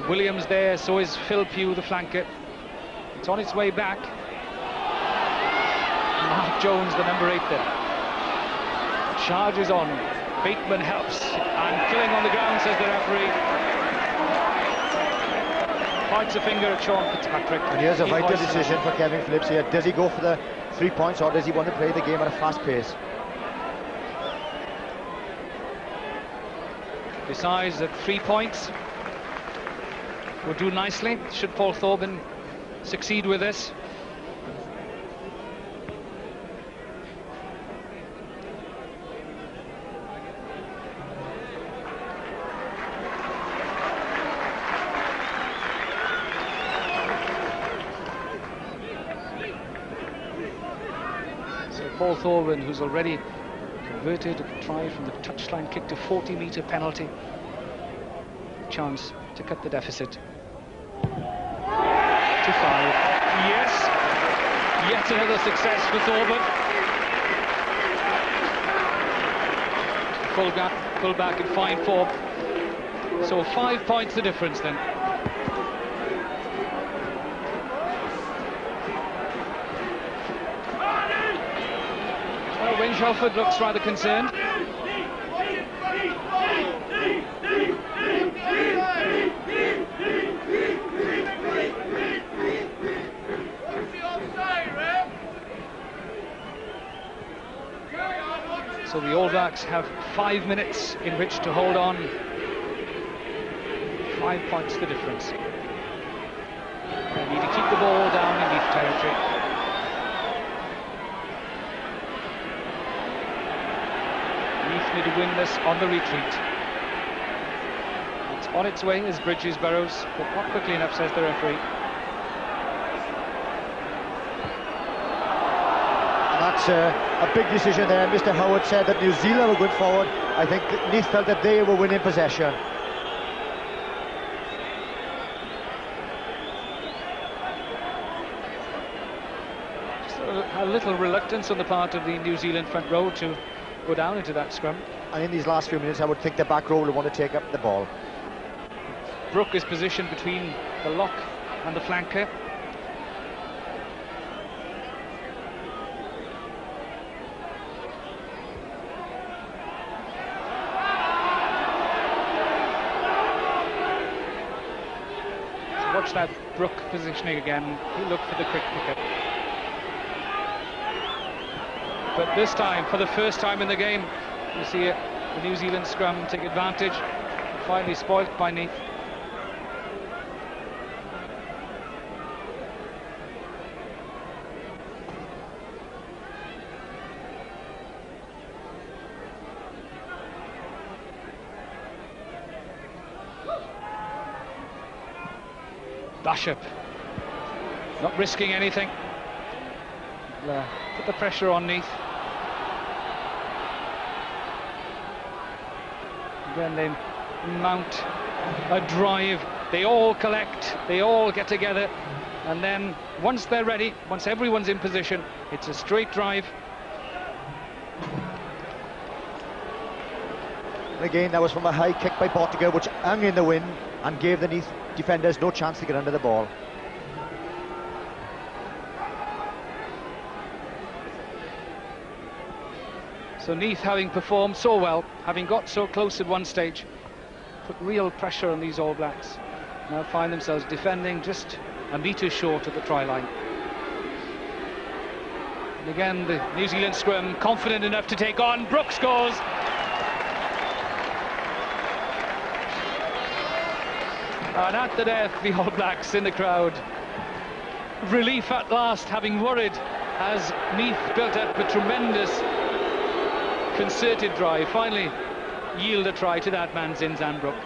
Williams there, so is Phil Pugh, the flanker. It's on its way back. Mark Jones, the number 8 there. Charges on. Bateman helps, and killing on the ground, says the referee. Points a finger at Sean Fitzpatrick. And here's a vital decision for Kevin Phillips here. Does he go for the 3 points, or does he want to play the game at a fast pace? Decides that 3 points would do nicely. Should Paul Thorburn succeed with this? Paul Thorburn, who's already converted a try from the touchline kick to 40-metre penalty. Chance to cut the deficit to 5. Yes, yet another success for Thorburn. Full back in fine form. So 5 points the difference then. Wayne Shelford looks rather concerned. Blacks have 5 minutes in which to hold on. 5 points the difference. They need to keep the ball down in Neath territory. Neath need to win this on the retreat. It's on its way as Bridges Burrows, but not quickly enough, says the referee. That's a big decision there. Mr. Howard said that New Zealand were going forward. I think Neath felt that they were winning possession. Just a little reluctance on the part of the New Zealand front row to go down into that scrum. And in these last few minutes, I would think the back row will want to take up the ball. Brooke is positioned between the lock and the flanker. Watch that Brooke positioning again. He looked for the quick pickup. But this time, for the first time in the game, you see it, the New Zealand scrum take advantage. Finally spoilt by Neath. Bishop not risking anything. Put the pressure on Neath. Again they mount a drive. They all collect, they all get together, and then once they're ready, once everyone's in position, it's a straight drive. And again, that was from a high kick by Bottiger, which hung in the wind and gave the Neath defenders no chance to get under the ball. So Neath, having performed so well, having got so close at one stage, put real pressure on these All Blacks. Now find themselves defending just a metre short of the try line. And again, the New Zealand scrum confident enough to take on. Brooke scores. And at the death, the All Blacks in the crowd. Relief at last, having worried as Neath built up a tremendous concerted drive. Finally yield a try to that man, Zinzan Brooke.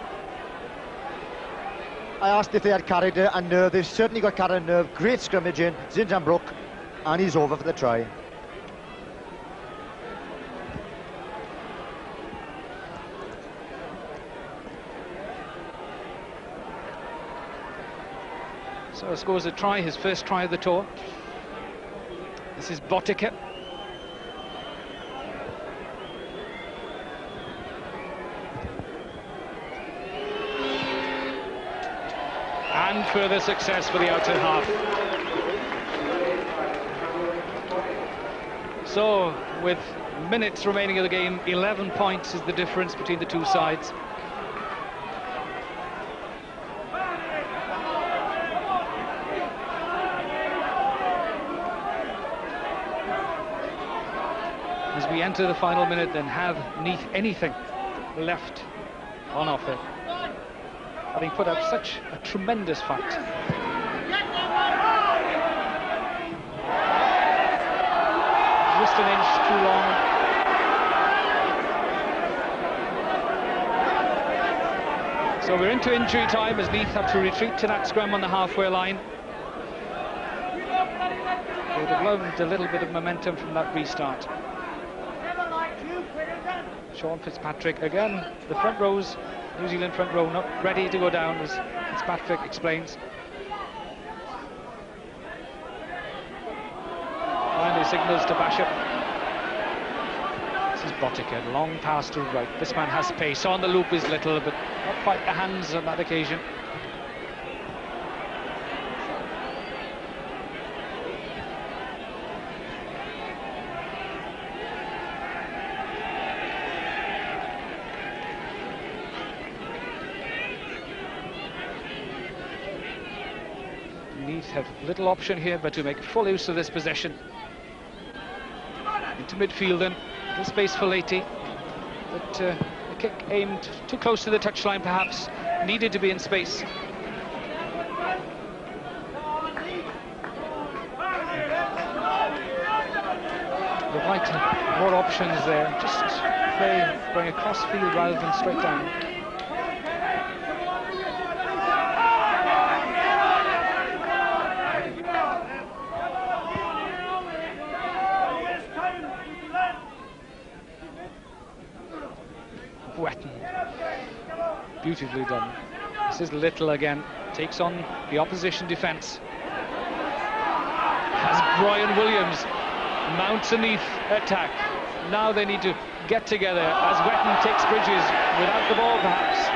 I asked if they had character and nerve. They've certainly got character and nerve. Great scrimmaging, Zinzan Brooke, and he's over for the try. So scores a try, his first try of the tour. This is Bottiger. And further success for the outer half. So, with minutes remaining of the game, 11 points is the difference between the two sides. As we enter the final minute, then have Neath anything left on offer, having put up such a tremendous fight. Just an inch too long. So we're into injury time as Neath have to retreat to that scrum on the halfway line. They would have loved a little bit of momentum from that restart. Sean Fitzpatrick again, the front rows, New Zealand front row not ready to go down, as Fitzpatrick explains. Finally signals to Bishop. This is Bottiger, long pass to right. This man has pace. On the loop is Little, but not quite the hands on that occasion. Neath have little option here but to make full use of this possession. Into midfield then, little space for Leahy. but the kick aimed too close to the touchline, perhaps needed to be in space. Would like more options there. Just going across field rather than straight down. Wetton. Beautifully done. This is Little again. Takes on the opposition defence. As Brian Williams mounts a Neath attack. Now they need to get together as Wetton takes Bridges without the ball, perhaps.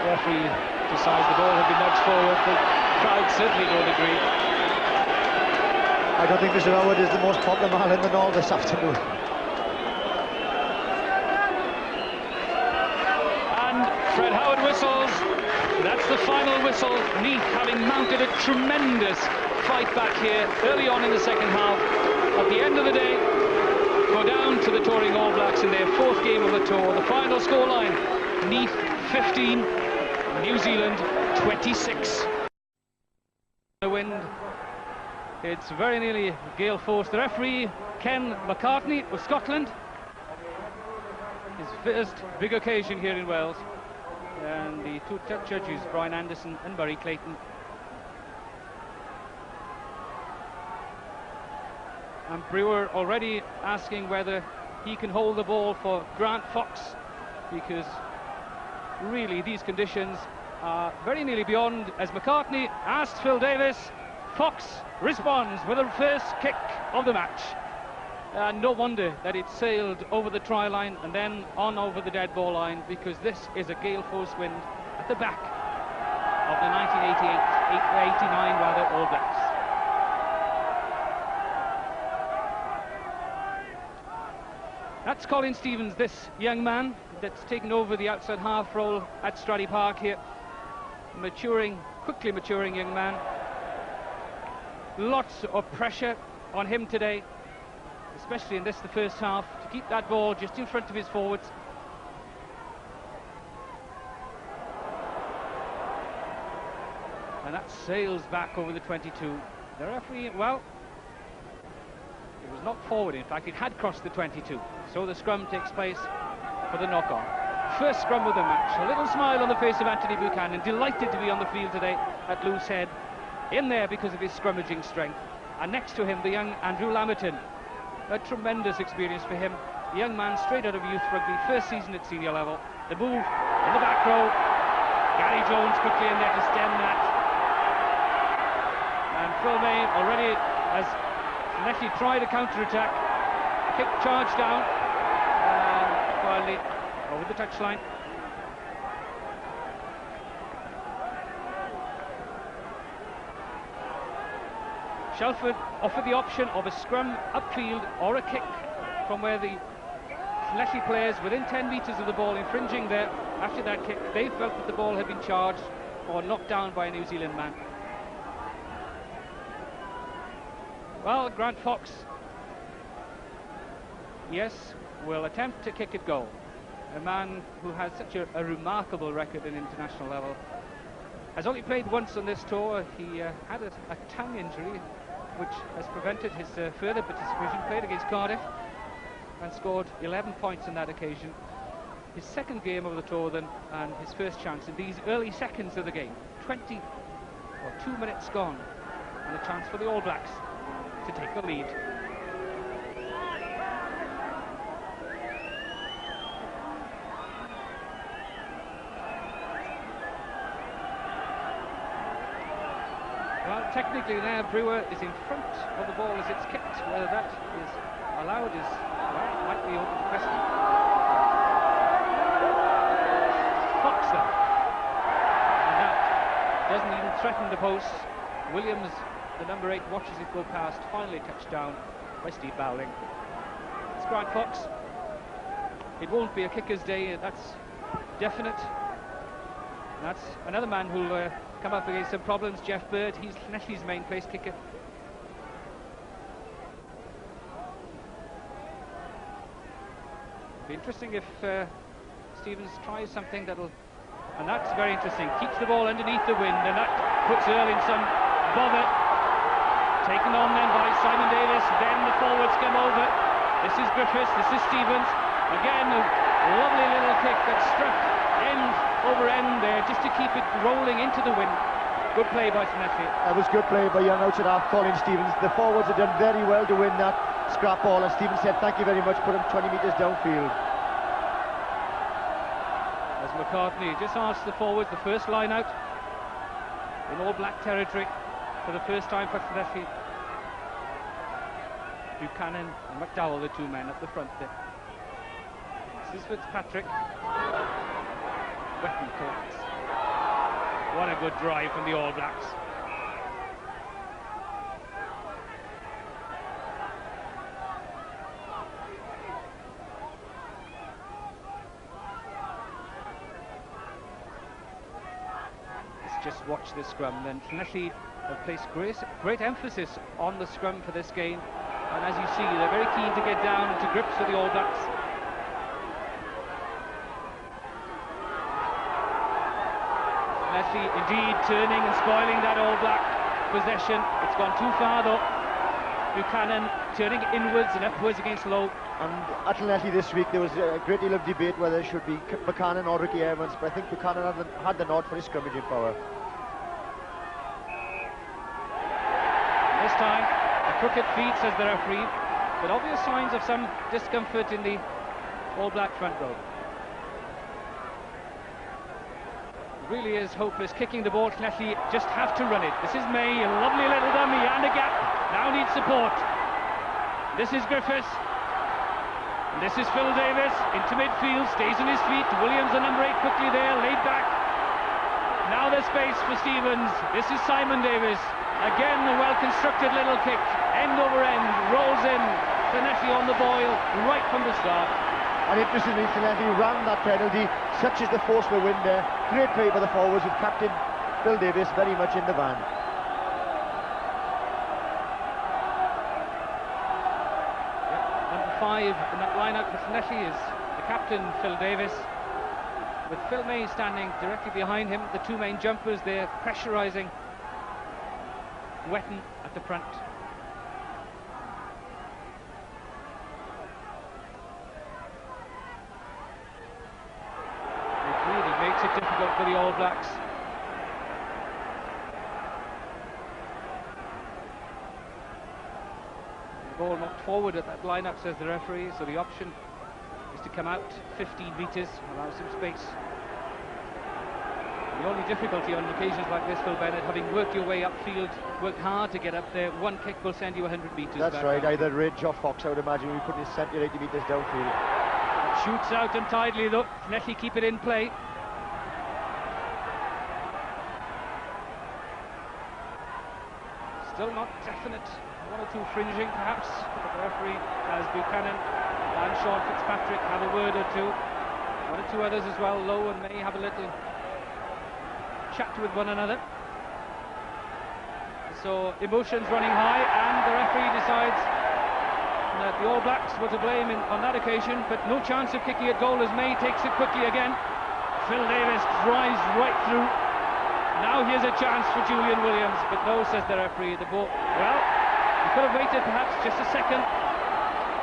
The referee decides the ball had been nudged forward. The crowd certainly don't agree. I don't think Mr. Howard is the most popular man in the North this afternoon. And Fred Howard whistles. That's the final whistle. Neath having mounted a tremendous fight back here early on in the second half. At the end of the day, go down to the touring All Blacks in their fourth game of the tour. The final scoreline, Neath 15, New Zealand 26. The wind, it's very nearly gale force. The referee, Ken McCartney of Scotland, his first big occasion here in Wales. And the two judges, Brian Anderson and Murray Clayton. And Brewer already asking whether he can hold the ball for Grant Fox, because really these conditions are very nearly beyond. As McCartney asked Phil Davis, Fox responds with the first kick of the match. No wonder that it sailed over the try line and then on over the dead ball line, because this is a gale force wind at the back of the 1988-89 All Blacks. That's Colin Stevens, this young man that's taken over the outside half role at Stradey Park here. Quickly maturing young man. Lots of pressure on him today, especially in the first half, to keep that ball just in front of his forwards. And that sails back over the 22. The referee, well, it was not forward, in fact, it had crossed the 22. So the scrum takes place for the knock-on. First scrum of the match. A little smile on the face of Anthony Buchanan, delighted to be on the field today at Loose Head, in there because of his scrummaging strength. And next to him, the young Andrew Lamerton. A tremendous experience for him. A young man straight out of youth rugby, first season at senior level. The move in the back row. Gary Jones quickly in there to stem that. And Phil May already has Nettie tried a counter-attack. Kick charged down. And finally over the touchline. Shelford offered the option of a scrum upfield or a kick from where the Leslie players within 10 metres of the ball infringing there. After that kick, they felt that the ball had been charged or knocked down by a New Zealand man. Well, Grant Fox, yes, will attempt to kick it goal. A man who has such a remarkable record at international level. Has only played once on this tour. He had a tongue injury which has prevented his further participation. Played against Cardiff and scored 11 points on that occasion. His second game of the tour then, and his first chance in these early seconds of the game. 2 minutes gone, and a chance for the All Blacks to take the lead. Well, technically now Brewer is in front of the ball as it's kicked. Whether that is allowed is, well, might be open to question. Fox then. And that doesn't even threaten the post. Williams, the number 8, watches it go past, finally touched down by Steve Bowling. It's Grant Fox. It won't be a kicker's day, that's definite. And that's another man who'll come up against some problems, Jeff Bird. He's Netley's main place kicker. Be interesting if Stevens tries something that'll... And that's very interesting. Keeps the ball underneath the wind, and that puts Earl in some bother. Taken on then by Simon Davis. Then the forwards come over. This is Griffiths, this is Stevens. Again, a lovely little kick that struck end over end there, just to keep it rolling into the wind. Good play by Llanelli. That was good play by young out-and-half Colin Stevens. The forwards had done very well to win that scrap ball, and Stevens said thank you very much, put him 20 metres downfield. As McCartney just asked the forwards, the first line out in all black territory for the first time for Llanelli. Buchanan and McDowell, the two men up the front there. This is Fitzpatrick. Wetton collects. What a good drive from the All Blacks. Let's just watch this scrum then. Llanelli have placed great emphasis on the scrum for this game, and as you see, they're very keen to get down into grips with the All Blacks. Llanelli indeed turning and spoiling that All Black possession. It's gone too far though. Buchanan turning inwards and upwards against Lowe. And at Llanelli this week there was a great deal of debate whether it should be Buchanan or Ricky Evans, but I think Buchanan had the nod for his scrummaging power. And this time a crooked feet, says the referee, but obvious signs of some discomfort in the All Black front row. Really is hopeless kicking the ball. Llanelli just have to run it. This is May, a lovely little dummy and a gap. Now needs support. This is Griffiths. And this is Phil Davis into midfield, stays on his feet. Williams, the number 8, quickly there, laid back. Now there's space for Stevens. This is Simon Davis. Again, a well-constructed little kick, end over end, rolls in. Llanelli on the boil right from the start. And interestingly, Llanelli ran that penalty, such is the force of the wind there. Great play by the forwards with captain Phil Davis very much in the van. Number 5 in that line-out for Llanelli is the captain, Phil Davis, with Phil May standing directly behind him. The two main jumpers there pressurising Wetton at the front. Makes it difficult for the All Blacks. The ball knocked forward at that line-up, says the referee, so the option is to come out 15 metres, allow some space. The only difficulty on occasions like this, Phil Bennett, having worked your way upfield, worked hard to get up there, one kick will send you 100 metres. That's right, either Ridge or Fox, I would imagine, we put his 70 or 80 metres downfield. Shoots out untidily though. Llanelli keep it in play. Still not definite, one or two fringing perhaps, but the referee has Buchanan and Sean Fitzpatrick have a word or two. One or two others as well, Lowe and May have a little chat with one another. So emotions running high, and the referee decides that the All Blacks were to blame on that occasion, but no chance of kicking at goal as May takes it quickly again. Phil Davis drives right through. Now here's a chance for Julian Williams, but no, says the referee, the ball, well, he could have waited perhaps just a second.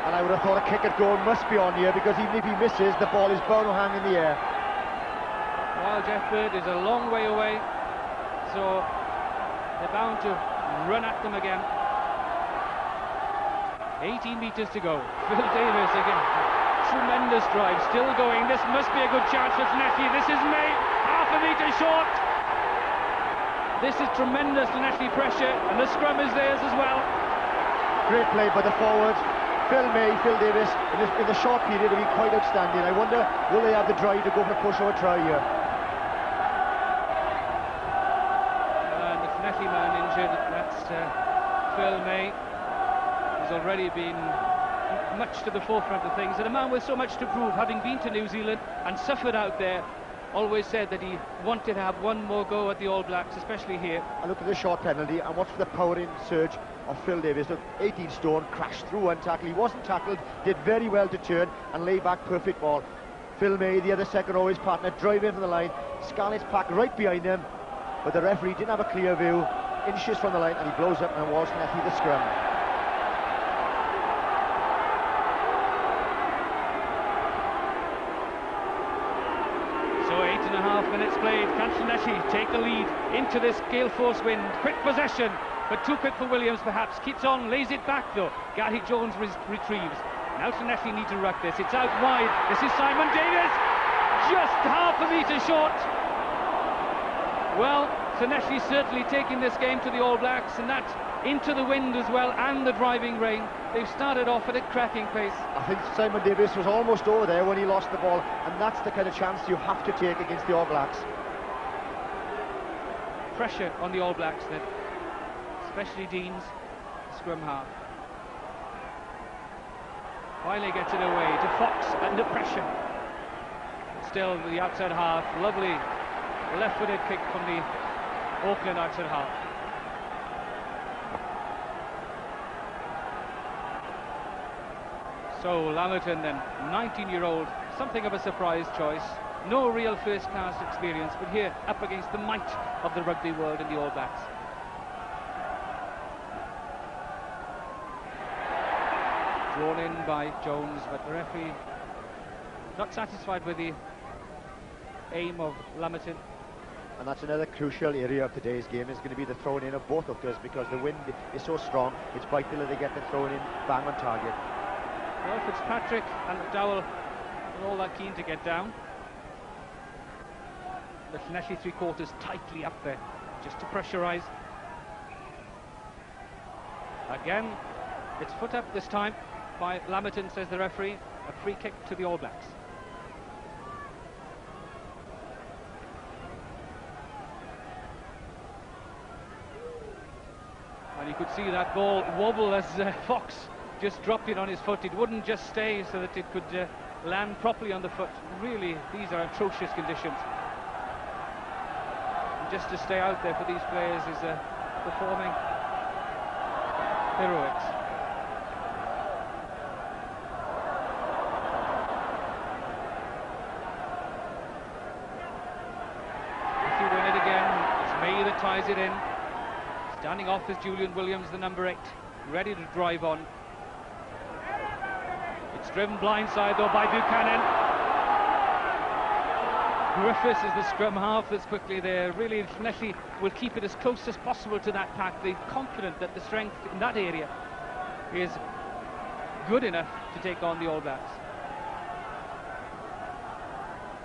And I would have thought a kick at goal must be on here, because even if he misses, the ball is bound to hang in the air. Well, Jeff Bird is a long way away, so they're bound to run at them again. 18 metres to go. Phil Davis again, tremendous drive, still going. This must be a good chance for Llanelli. This is May, half a metre short. This is tremendous Llanelli pressure, and the scrum is theirs as well. Great play by the forwards. Phil May, Phil Davis, in the short period, will be quite outstanding. I wonder, will they have the drive to go for a push or a try here? And the Llanelli man injured, that's Phil May. He's already been much to the forefront of things, and a man with so much to prove, having been to New Zealand and suffered out there. always said that he wanted to have one more go at the All Blacks, especially here. I look at the short penalty and watch the powering surge of Phil Davies. Look, 18 stone, crashed through one tackle. He wasn't tackled, did very well to turn and lay back perfect ball. Phil May, the other second row, his partner, drive in from the line. Scarlett's packed right behind him, but the referee didn't have a clear view, inches from the line, and he blows up and awards Neath the scrum. So 8.5 minutes played. Neath take the lead into this gale force wind. Quick possession, but too quick for Williams perhaps. Keeps on, lays it back though. Gary Jones retrieves. Now Neath need to ruck this. It's out wide. This is Simon Davis, just half a metre short. Well, Neath certainly taking this game to the All Blacks, and that into the wind as well and the driving rain. They've started off at a cracking pace. I think Simon Davis was almost over there when he lost the ball, and that's the kind of chance you have to take against the All Blacks. Pressure on the All Blacks then, especially Deans, scrum half. Finally gets it away to Fox under pressure. Still the outside half, lovely left-footed kick from the Auckland outside half. So Lamerton then, 19-year-old, something of a surprise choice. No real first-class experience, but here up against the might of the rugby world in the All Blacks. Drawn in by Jones, but the referee not satisfied with the aim of Lamerton. And that's another crucial area of today's game, is going to be the throwing in of both hookers, because the wind is so strong. It's vital that they get the throwing in bang on target. Well, Fitzpatrick and McDowell are all that keen to get down. But Neath three-quarters tightly up there, just to pressurise. Again, it's foot up this time by Lamerton, says the referee. A free kick to the All Blacks. And you could see that ball wobble as Fox just dropped it on his foot. It wouldn't just stay so that it could land properly on the foot. Really, these are atrocious conditions. And just to stay out there for these players is performing heroics. If you win it again, it's May that ties it in. Standing off is Julian Williams, the number 8, ready to drive on. It's driven blindside though by Buchanan. Griffiths is the scrum half that's quickly there. Really, Neath will keep it as close as possible to that pack. They're confident that the strength in that area is good enough to take on the All Blacks.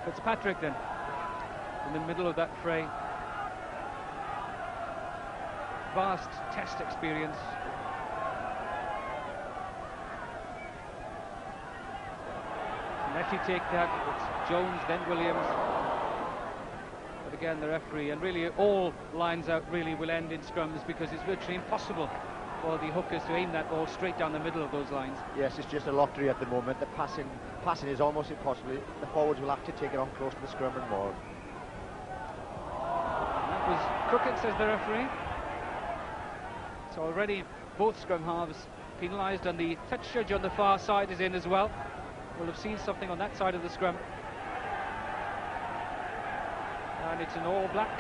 Fitzpatrick then, in the middle of that fray. Vast test experience. Neath take that. It's Jones, then Williams. But again, the referee, and really all lines out really will end in scrums, because it's virtually impossible for the hookers to aim that ball straight down the middle of those lines. Yes, it's just a lottery at the moment. The passing is almost impossible. The forwards will have to take it on close to the scrum and more. That was crooked, says the referee. So already both scrum halves penalised, and the touch judge on the far side is in as well. We'll have seen something on that side of the scrum. And it's an All Black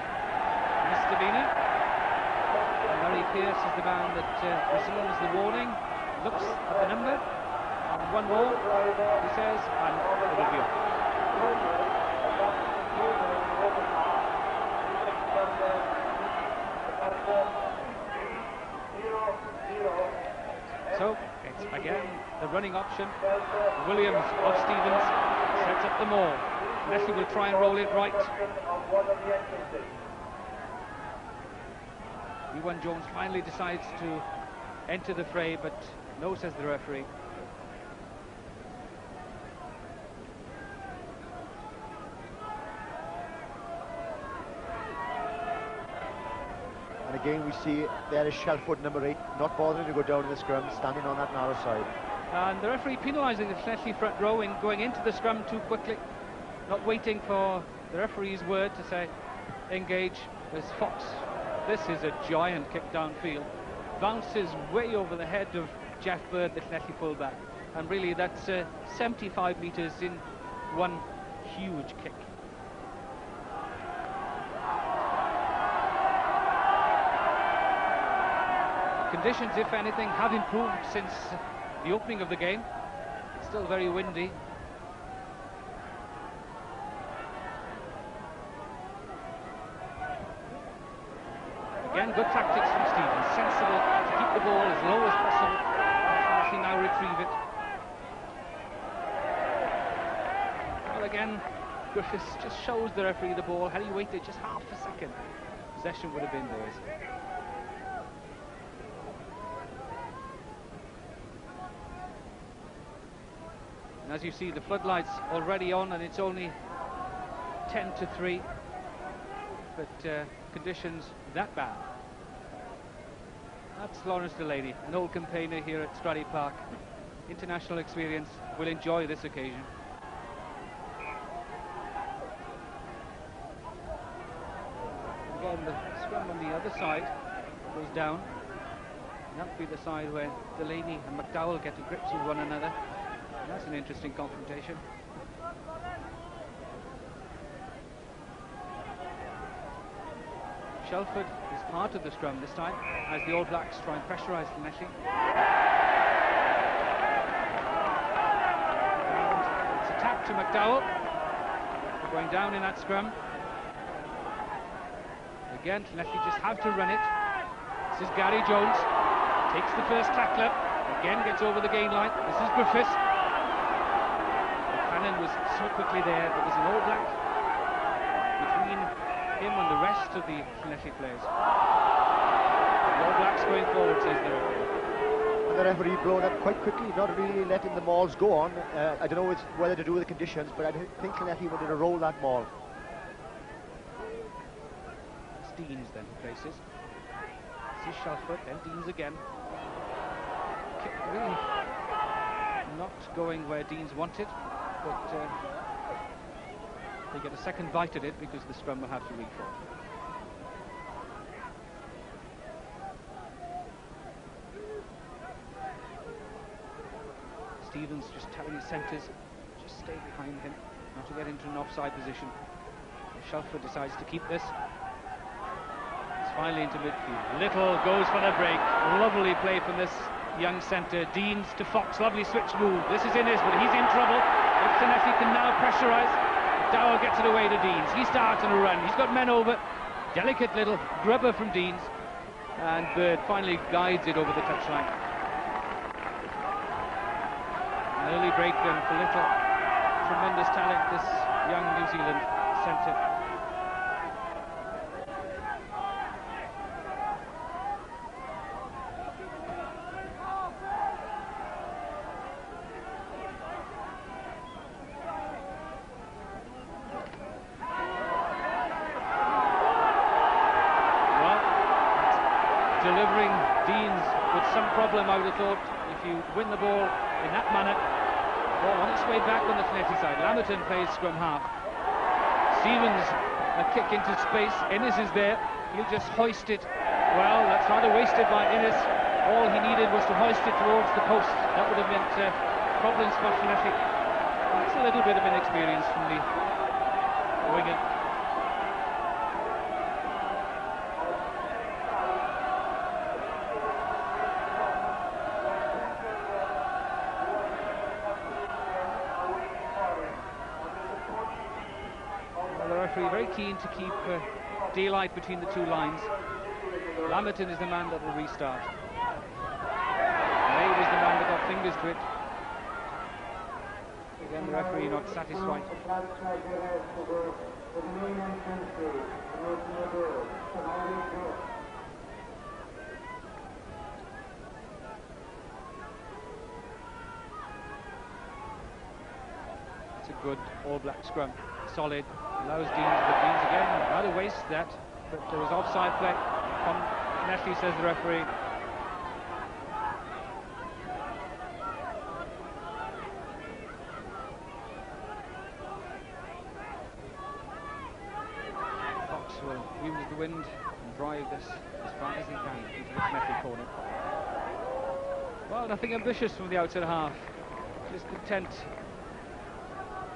misdemeanour. Murray Pearce is the man that receives the warning, looks at the number, and one more, he says, and it'll be off. So it's again the running option. Williams or Stevens sets up the maul. Neath will try and roll it right. Ewan Jones finally decides to enter the fray, but no, says the referee. And again, we see there is Shelford, number 8, not bothering to go down in the scrum, standing on that narrow side. And the referee penalising the Neath front row in going into the scrum too quickly, not waiting for the referee's word to say engage. As Fox, this is a giant kick downfield, bounces way over the head of Jeff Bird, the Llanelli fullback, and really that's 75 metres in one huge kick. Conditions, if anything, have improved since the opening of the game. It's still very windy. Again, good tactics from Stevens, sensible to keep the ball as low as possible, and actually now retrieve it. Well, again, Griffiths just shows the referee the ball. Had he waited just half a second, possession would have been theirs. And as you see, the floodlights already on, and it's only 10-3. But conditions that bad. That's Lawrence Delaney, an old campaigner here at Stradey Park. International experience, will enjoy this occasion. Again, the scrum on the other side goes down. And that would be the side where Delaney and McDowell get to grips with one another. And that's an interesting confrontation. Shelford is part of the scrum this time, as the All Blacks try and pressurise Llanelli. And it's a tap to McDowell. They're going down in that scrum. Again, Llanelli just have to run it. This is Gary Jones. Takes the first tackler. Again, gets over the gain line. This is Griffiths. Cannon was so quickly there. There was an All Black between him and the rest of the Llanelli players. The All Blacks going forward, says the referee. And the referee blown up quite quickly, not really letting the mauls go on. I don't know whether to do with the conditions, but I think Llanelli wanted to roll that maul. It's Deans then who places. This is Shelford, then Deans again. Kick really not going where Deans wanted, but they get a second bite at it because the scrum will have to reform. Stevens just telling his centres, just stay behind him, not to get into an offside position. Shelford decides to keep this. It's finally into midfield. Little goes for the break. Lovely play from this young centre. Deans to Fox, lovely switch move. This is Innes, but he's in trouble. If Llanelli can now pressurise, Dowell gets it away to Deans. He starts on a run. He's got men over. Delicate little grubber from Deans. And Bird finally guides it over the touchline. An early break then for Little. Tremendous talent, this young New Zealand centre. Delivering Deans with some problem, I would have thought, if you win the ball in that manner. Ball on its way back on the Llanelli side. Lamberton plays scrum half. Stevens, a kick into space. Innes is there. He'll just hoist it. Well, that's rather wasted by Innes. All he needed was to hoist it towards the post. That would have meant problems for Llanelli. That's a little bit of inexperience from the winger. Very keen to keep daylight between the two lines. Lamberton is the man that will restart. May was the man that got fingers to it. Again, the referee not satisfied. It's a good All Black scrum. Solid. Allows Deans, but Deans again rather waste that, but there was offside play from Llanelli, says the referee. will use the wind and drive this as far as he can into this Neath corner. Well, nothing ambitious from the outside half, just content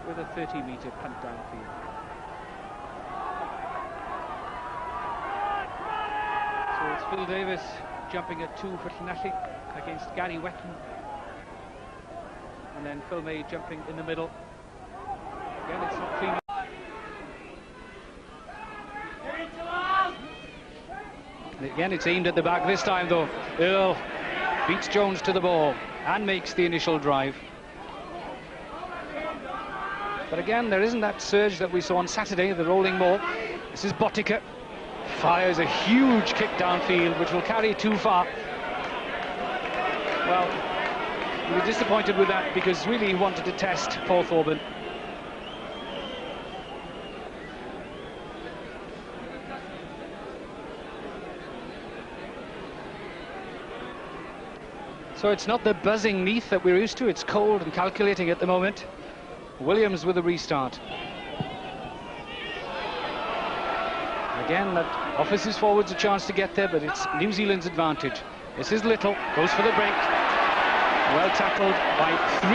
with a 30-metre punt downfield. So it's Phil Davis jumping at 2 for Llanelli against Gary Wetton, and then Phil May jumping in the middle. Again, it's not clean. Again, it's aimed at the back this time, though. Earl beats Jones to the ball and makes the initial drive. But again, there isn't that surge that we saw on Saturday, the rolling ball. This is Botica. Fires a huge kick downfield, which will carry too far. Well, we were disappointed with that because really he wanted to test Paul Thorburn. So it's not the buzzing Neath that we're used to. It's cold and calculating at the moment. Williams with a restart. Again, that offers his forwards a chance to get there, but it's New Zealand's advantage. This is Little, goes for the break. Well tackled by 3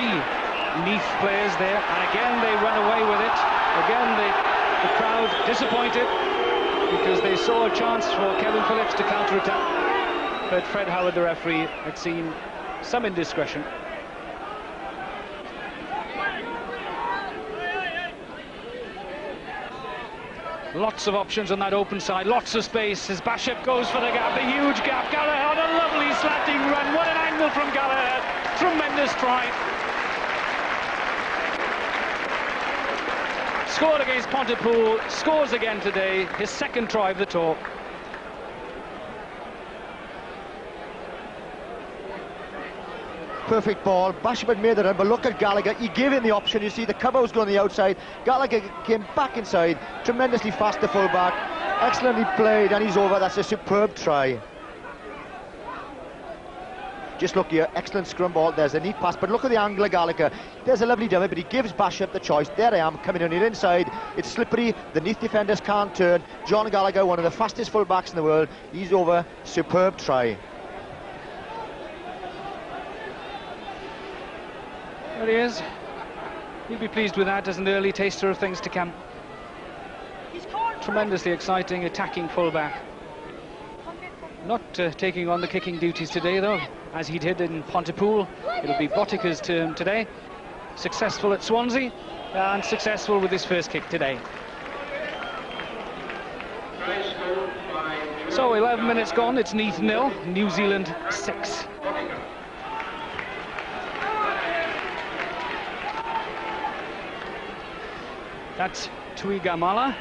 Neath players there, and again they run away with it. Again, the crowd disappointed because they saw a chance for Kevin Phillips to counter-attack. But Fred Howard, the referee, had seen some indiscretion. Lots of options on that open side, lots of space as Bishop goes for the gap, a huge gap. Gallagher on a lovely slanting run. What an angle from Gallagher. Tremendous try. Scored against Pontypool, scores again today, his second try of the tour. Perfect ball. Bishop had made the run, but look at Gallagher. He gave him the option. You see the cover was going on the outside. Gallagher came back inside, tremendously fast, the full-back. Excellently played, and he's over. That's a superb try. Just look here, excellent scrum ball. There's a neat pass, but look at the angle of Gallagher. There's a lovely dummy, but he gives Bishop the choice. There I am, coming on the inside. It's slippery. The Neath defenders can't turn. John Gallagher, one of the fastest full-backs in the world. He's over. Superb try. There he is. He'll be pleased with that as an early taster of things to come. Tremendously exciting, attacking fullback. Not taking on the kicking duties today, though, as he did in Pontypool. It'll be Botica's turn today. Successful at Swansea and successful with his first kick today. So 11 minutes gone. It's Neath 0, New Zealand 6. That's Tuigamala,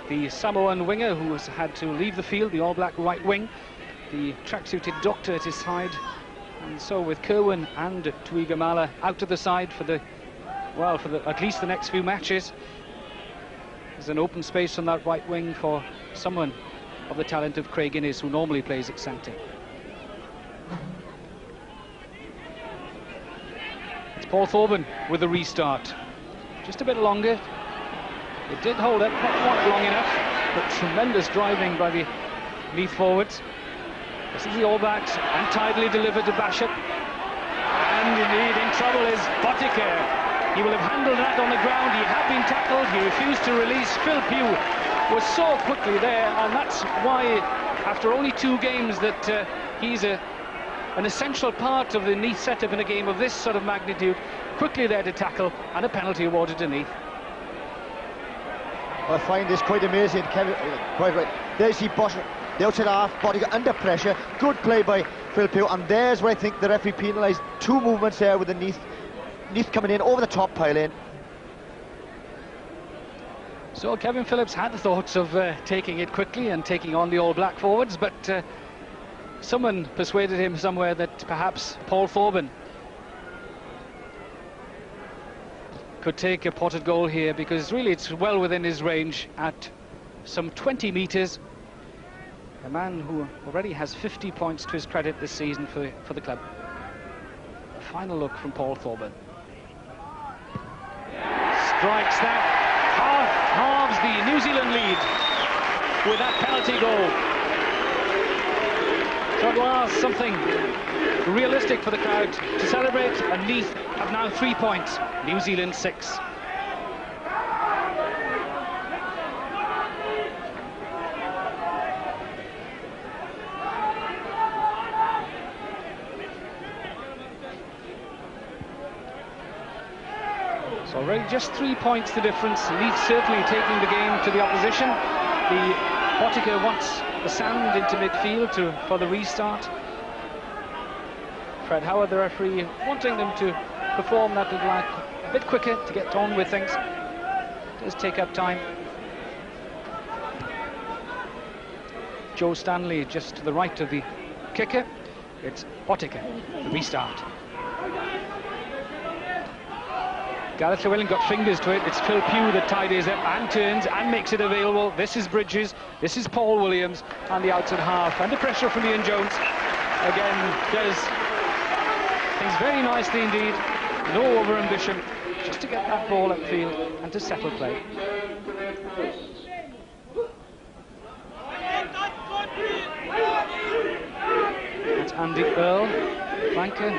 the Samoan winger who has had to leave the field, the All Black right wing. The tracksuited doctor at his side. And so with Kerwin and Tuigamala out to the side for the, well, for at least the next few matches. There's an open space on that right wing for someone of the talent of Craig Innes, who normally plays at centre. It's Paul Thorburn with a restart. Just a bit longer. It did hold up, not quite long enough, but tremendous driving by the Neath forwards. This is the All Blacks, and tidily delivered to Bishop. And indeed, in trouble is Botica. He will have handled that on the ground. He had been tackled. He refused to release. Phil Pugh was so quickly there, and that's why, after only 2 games, that he's an essential part of the Neath setup in a game of this sort of magnitude. Quickly there to tackle, and a penalty awarded to Neath. I find this quite amazing, Kevin. Quite right. There's the bottom, the outside half, body under pressure. Good play by Phil Pugh, and there's where I think the referee penalised 2 movements there with the Neath coming in over the top pile in. So Kevin Phillips had the thoughts of taking it quickly and taking on the All Black forwards, but someone persuaded him somewhere that perhaps Paul Thorburn could take a potted goal here, because really it's well within his range at some 20 metres. A man who already has 50 points to his credit this season for the club. A final look from Paul Thorburn. Strikes that, halves the New Zealand lead. with that penalty goal. So at last, something realistic for the crowd to celebrate, and Neath have now 3 points, New Zealand 6. So already just 3 points the difference. Neath certainly taking the game to the opposition. The Pottinger wants the sand into midfield for the restart. Fred Howard, the referee, wanting them to perform that little a bit quicker to get on with things. It does take up time. Joe Stanley just to the right of the kicker. It's Pottinger, the restart. Gareth Llewellyn got fingers to it. It's Phil Pugh that tidies up and turns and makes it available. This is Bridges, this is Paul Williams, and the outside half. Under pressure from Ian Jones. Again, does things very nicely indeed. No over-ambition, just to get that ball upfield and to settle play. That's Andy Earl, flanker.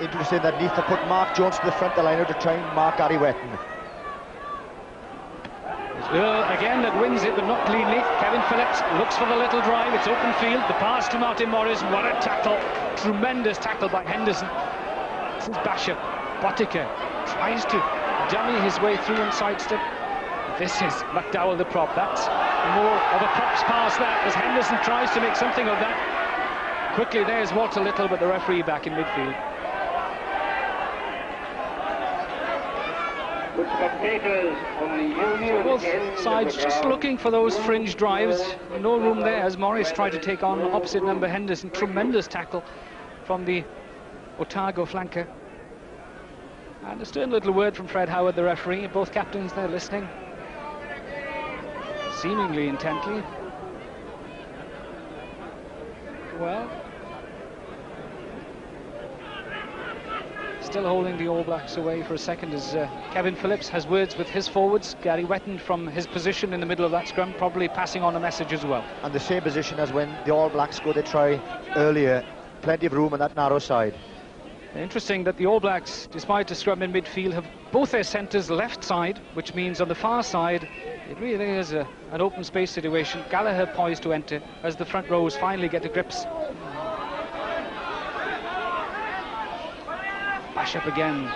Interesting that Neath have put Mark Jones to the front of the line to try and mark Gary Wetton. Earl again that wins it, but not cleanly. Kevin Phillips looks for the little drive. It's open field. The pass to Martin Morris. What a tackle! Tremendous tackle by Henderson. This is Basham. Pottinger tries to dummy his way through and sidestep. This is McDowell, the prop. That's more of a props pass that, as Henderson tries to make something of that. Quickly, there's Walter Little, but the referee back in midfield. So both sides just looking for those fringe drives. No room there as Morris tried to take on opposite number Henderson. Tremendous tackle from the Otago flanker. And a stern little word from Fred Howard, the referee. Both captains there listening, seemingly intently. Well, still holding the All Blacks away for a second as Kevin Phillips has words with his forwards. Gary Wetton from his position in the middle of that scrum, probably passing on a message as well. And the same position as when the All Blacks scored a try earlier. Plenty of room on that narrow side. Interesting that the All Blacks, despite a scrum in midfield, have both their centres left side, which means on the far side it really is an open space situation. Gallagher poised to enter as the front rows finally get to grips. Bash up again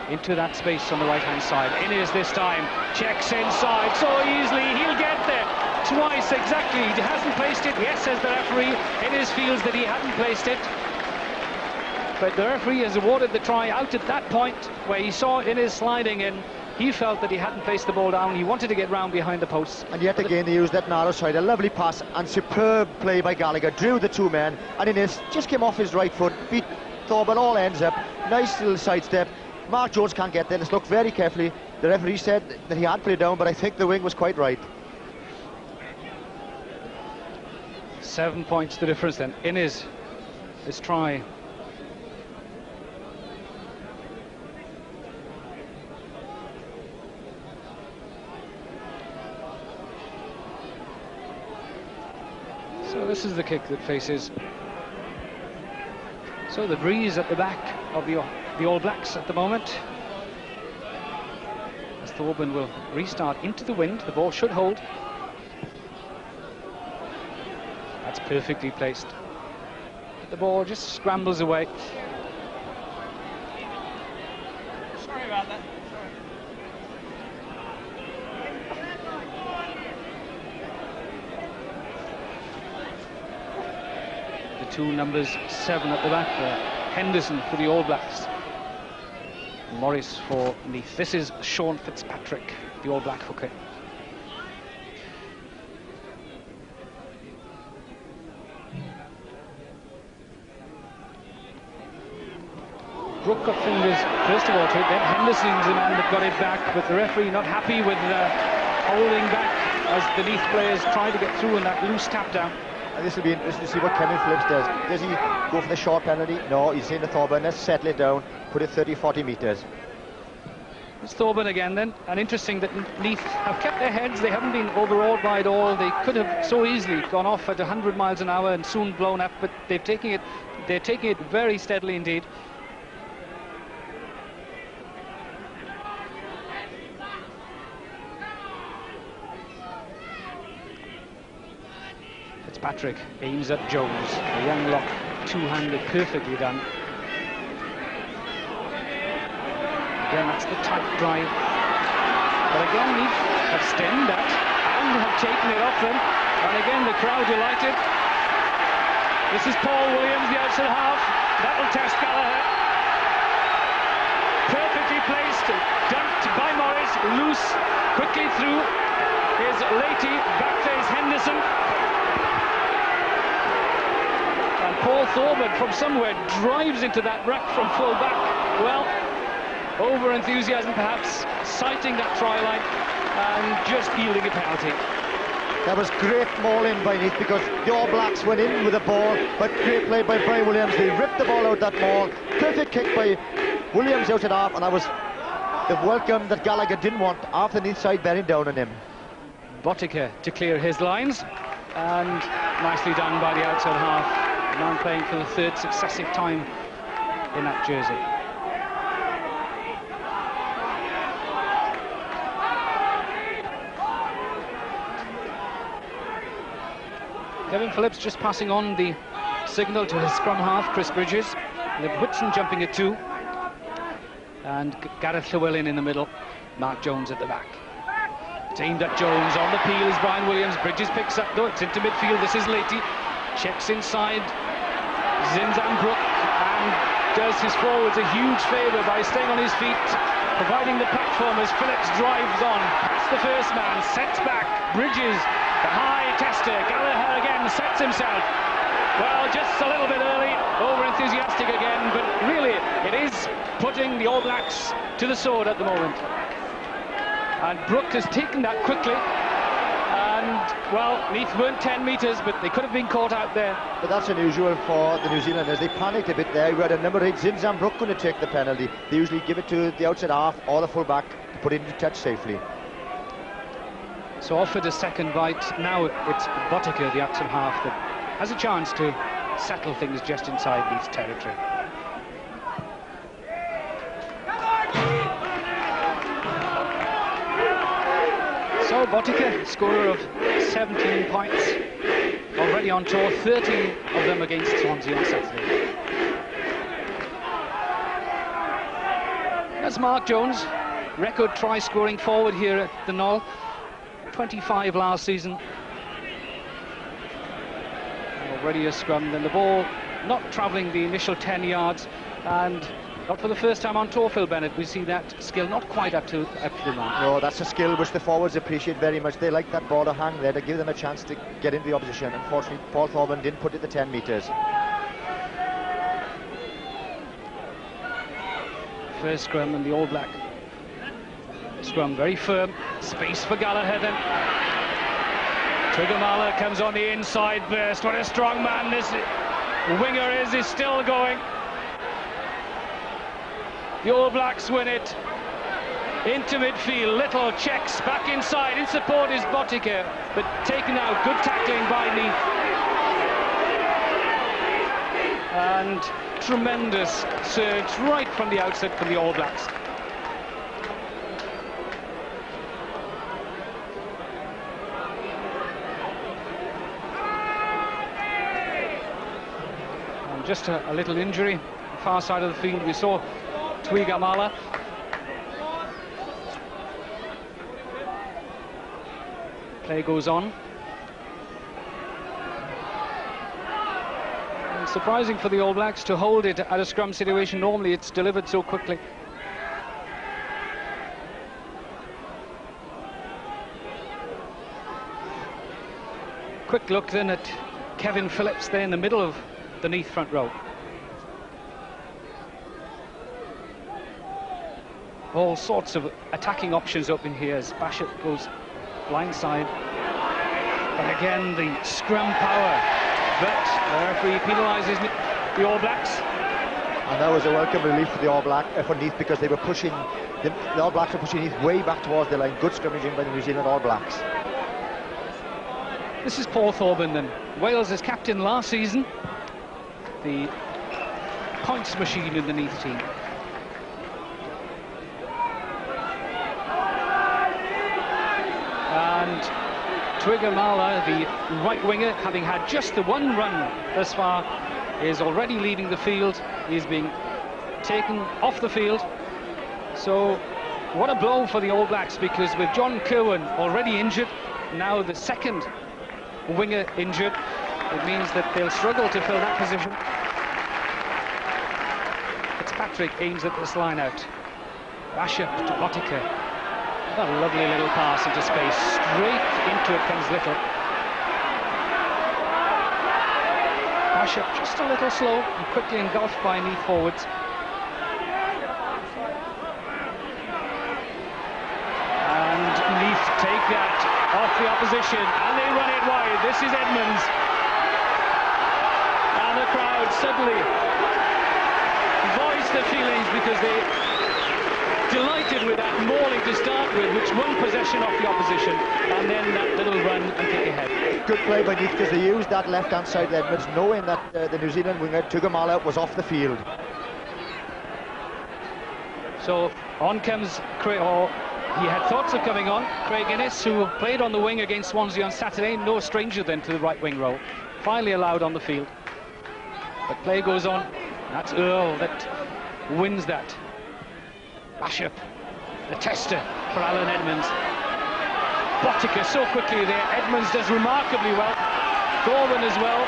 into that space on the right-hand side. Innes this time, checks inside so easily, he'll get there. Twice exactly, he hasn't placed it. Yes, says the referee. Innes feels that he hadn't placed it. But the referee has awarded the try out at that point where he saw Innes sliding in. He felt that he hadn't placed the ball down. He wanted to get round behind the posts. And yet again, they used that narrow side. A lovely pass and superb play by Gallagher. Drew the two men, and Innes just came off his right foot, beat Thorburn, all ends up. Nice little sidestep. Mark Jones can't get there. Let's look very carefully. The referee said that he had played down, but I think the wing was quite right. 7 points the difference then. Innes, this try. So this is the kick that faces. So the breeze at the back of the All Blacks at the moment. As Thorburn will restart into the wind, the ball should hold. That's perfectly placed. But the ball just scrambles away. Sorry about that. Two numbers 7 at the back there. Henderson for the All Blacks, Morris for Neath. This is Sean Fitzpatrick, the All Black hooker. Brooke got fingers first of all to it, then Henderson's the man that got it back, but the referee not happy with holding back as the Neath players try to get through in that loose tap down. And this will be interesting to see what Kevin Phillips does. Does he go for the short penalty? No, he's saying to Thorburn, let's settle it down, put it 30-40 metres. It's Thorburn again then, and interesting that Neath have kept their heads. They haven't been overawed by it all. They could have so easily gone off at 100 miles an hour and soon blown up, but they're taking it very steadily indeed. Fitzpatrick aims at Jones. A young lock, two-handed, perfectly done. Again, that's the tight drive. But again, Neath have stemmed that and have taken it off them. And again, the crowd delighted. This is Paul Williams, the outside half. That'll test Gallagher. Perfectly placed, dumped by Morris, loose, quickly through. Here's Leahy, backface Henderson. And Paul Thorburn from somewhere drives into that ruck from full back. Well, over-enthusiasm perhaps, sighting that try line and just yielding a penalty. That was great mauling by Neath, because the All Blacks went in with the ball, but great play by Brian Williams. They ripped the ball out that maul. Perfect kick by Williams out at half, and that was the welcome that Gallagher didn't want after the Neath side bearing down on him. Botica to clear his lines, and nicely done by the outside half. Man playing for the third successive time in that jersey. Kevin Phillips just passing on the signal to his scrum half, Chris Bridges. With Whitson jumping at 2. And Gareth Llewellyn in the middle. Mark Jones at the back. It's aimed at Jones. On the peel is Brian Williams. Bridges picks up, though. It's into midfield. This is Leahy. Checks inside. Zinzanbrook. And does his forwards a huge favour by staying on his feet, providing the platform as Phillips drives on. Past the first man. Sets back. Bridges. The high tester, Gallagher again sets himself. Well, just a little bit early, over-enthusiastic again, but really it is putting the All Blacks to the sword at the moment. And Brook has taken that quickly. And, well, Neath weren't 10 metres, but they could have been caught out there. But that's unusual for the New Zealanders. They panicked a bit there. We had a number 8, Zinzanbrook, going to take the penalty. They usually give it to the outside half or the full back to put it into touch safely. So offered a second bite. Now it's Botica, the outside half, that has a chance to settle things just inside Neath's territory. So Botica, scorer of 17 points, already on tour, 13 of them against Swansea on Saturday. That's Mark Jones, record try-scoring forward here at the Knoll. 25 last season. Already a scrum, then the ball not travelling the initial 10 yards, and not for the first time on tour, Phil Bennett. We see that skill not quite up to the mark. No, that's a skill which the forwards appreciate very much. They like that ball to hang there to give them a chance to get into the opposition. Unfortunately, Paul Thorburn didn't put it the 10 metres. First scrum, and the All Black scrum very firm. Space for Gallagher then. Trigamala comes on the inside burst. What a strong man this winger is still going. The All Blacks win it. Into midfield, Little checks back inside. In support is Botica, but taken out. Good tackling by Neath. And tremendous surge right from the outset from the All Blacks. Just a little injury, far side of the field. We saw Tuigamala. Play goes on. And surprising for the All Blacks to hold it at a scrum situation. Normally it's delivered so quickly. Quick look then at Kevin Phillips there in the middle of the Neath front row. All sorts of attacking options open here as Bashett goes blindside. But again, the scrum power. But the referee penalises the All Blacks. And that was a welcome relief for the for Neath, because they were pushing, the All Blacks were pushing Neath way back towards the line. Good scrimmaging by the New Zealand All Blacks. This is Paul Thorburn, then. Wales' captain last season, the points machine in the Neath team. And Twigamala, the right winger, having had just the one run thus far, is already leaving the field. He's being taken off the field. So what a blow for the All Blacks, because with John Kirwan already injured, now the second winger injured, it means that they'll struggle to fill that position. Fitzpatrick aims at this line out. Basham to Botica. A lovely little pass into space. Straight into it comes Little. Basham just a little slow and quickly engulfed by Neath forwards. And Neath take that off the opposition, and they run it wide. This is Edmonds. And the crowd suddenly voice their feelings, because they delighted with that mauling to start with, which won possession off the opposition, and then that little run and kick ahead. Good play by Neath, because they used that left-hand side of Edmonds, knowing that the New Zealand winger Twigamala was off the field. So on comes Craig, or he had thoughts of coming on, Craig Innes, who played on the wing against Swansea on Saturday, no stranger then to the right wing role, finally allowed on the field. But play goes on. That's Earl that wins that. Basham, the tester for Alun Edmonds. Botica so quickly there. Edmonds does remarkably well. Thorburn as well.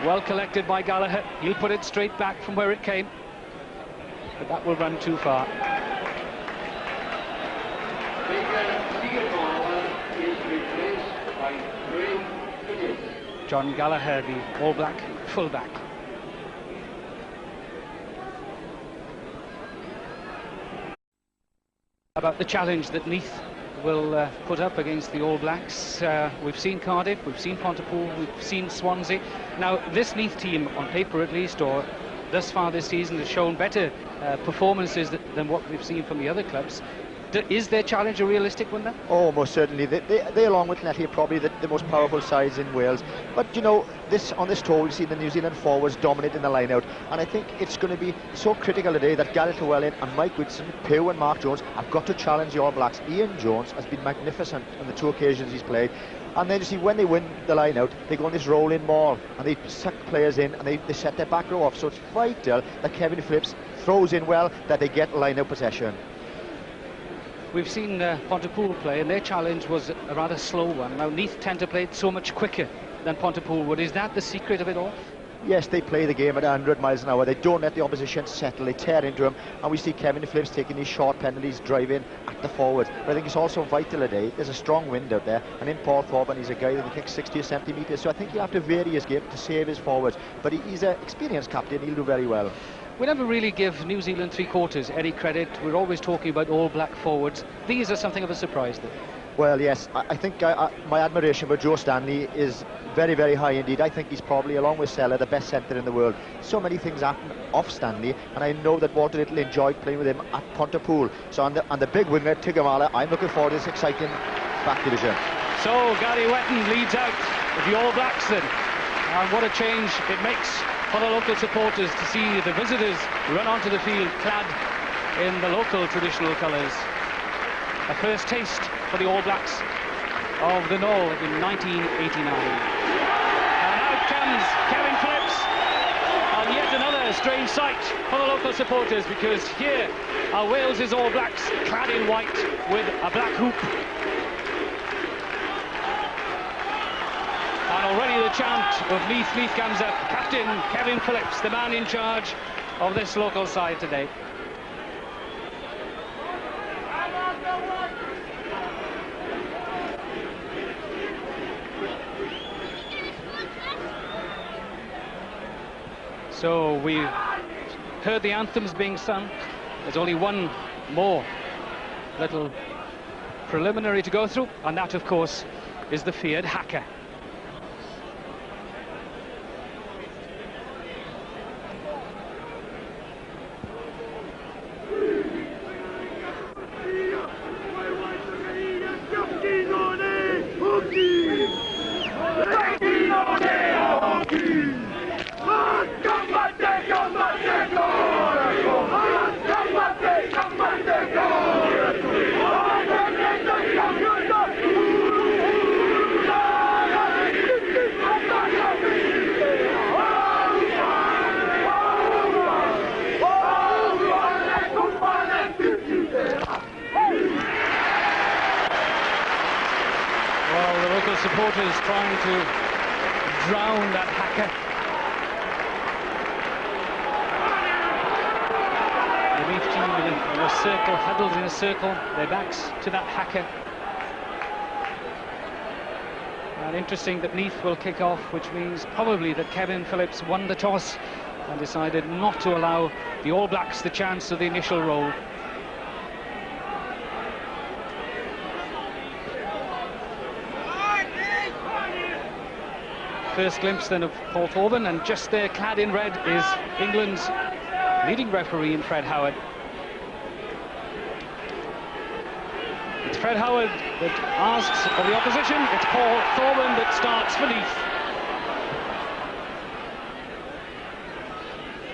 Well collected by Gallagher. He'll put it straight back from where it came. But that will run too far. John Gallagher, the All Black fullback. About the challenge that Neath will put up against the All Blacks. We've seen Cardiff, we've seen Pontypool, we've seen Swansea. Now this Neath team, on paper at least, or thus far this season, has shown better performances than what we've seen from the other clubs. Is their challenge a realistic one then? Oh, most certainly. They along with Neath, are probably the most powerful sides in Wales. But you know, on this tour we've seen the New Zealand forwards dominating the line out, and I think it's going to be so critical today that Gareth Llewellyn and Mike Whitson, Pew and Mark Jones have got to challenge the All Blacks. Ian Jones has been magnificent on the two occasions he's played. And then you see, when they win the line out, they go on this rolling ball and they suck players in, and they set their back row off. So it's vital that Kevin Phillips throws in well, that they get line out possession. We've seen Pontypool play, and their challenge was a rather slow one. Now Neath tend to play it so much quicker than Pontypool would. Is that the secret of it all? Yes, they play the game at 100 miles an hour. They don't let the opposition settle. They tear into them, and we see Kevin Phillips taking these short penalties, driving at the forwards. But I think it's also vital today. There's a strong wind out there, and in Paul Thorburn, he's a guy that can kick 60 or 70 metres. So I think he'll have to vary his game to save his forwards. But he's an experienced captain. He'll do very well. We never really give New Zealand three-quarters any credit. We're always talking about All Black forwards. These are something of a surprise, though. Well, yes, I think my admiration for Joe Stanley is very, very high indeed. I think he's probably, along with Sella, the best centre in the world. So many things happen off Stanley, and I know that Walter Little enjoyed playing with him at Pontypool. So on the big winger, Twigamala, I'm looking forward to this exciting back division. So Gary Wetton leads out with the All Blacks then. And what a change it makes for the local supporters to see the visitors run onto the field clad in the local traditional colours. A first taste for the All Blacks of the Knoll in 1989. And out comes Kevin Phillips, and yet another strange sight for the local supporters, because here are Wales's All Blacks clad in white with a black hoop. And already the chant of Neath comes up. Captain Kevin Phillips, the man in charge of this local side today. So we heard the anthems being sung. There's only one more little preliminary to go through, and that, of course, is the feared haka. Well, the local supporters trying to drown that haka. The Neath team in a circle, huddled in a circle, their backs to that haka. And interesting that Neath will kick off, which means probably that Kevin Phillips won the toss and decided not to allow the All Blacks the chance of the initial roll. First glimpse then of Paul Thorburn, and just there, clad in red, is England's leading referee in Fred Howard. It's Fred Howard that asks of the opposition. It's Paul Thorburn that starts for Neath.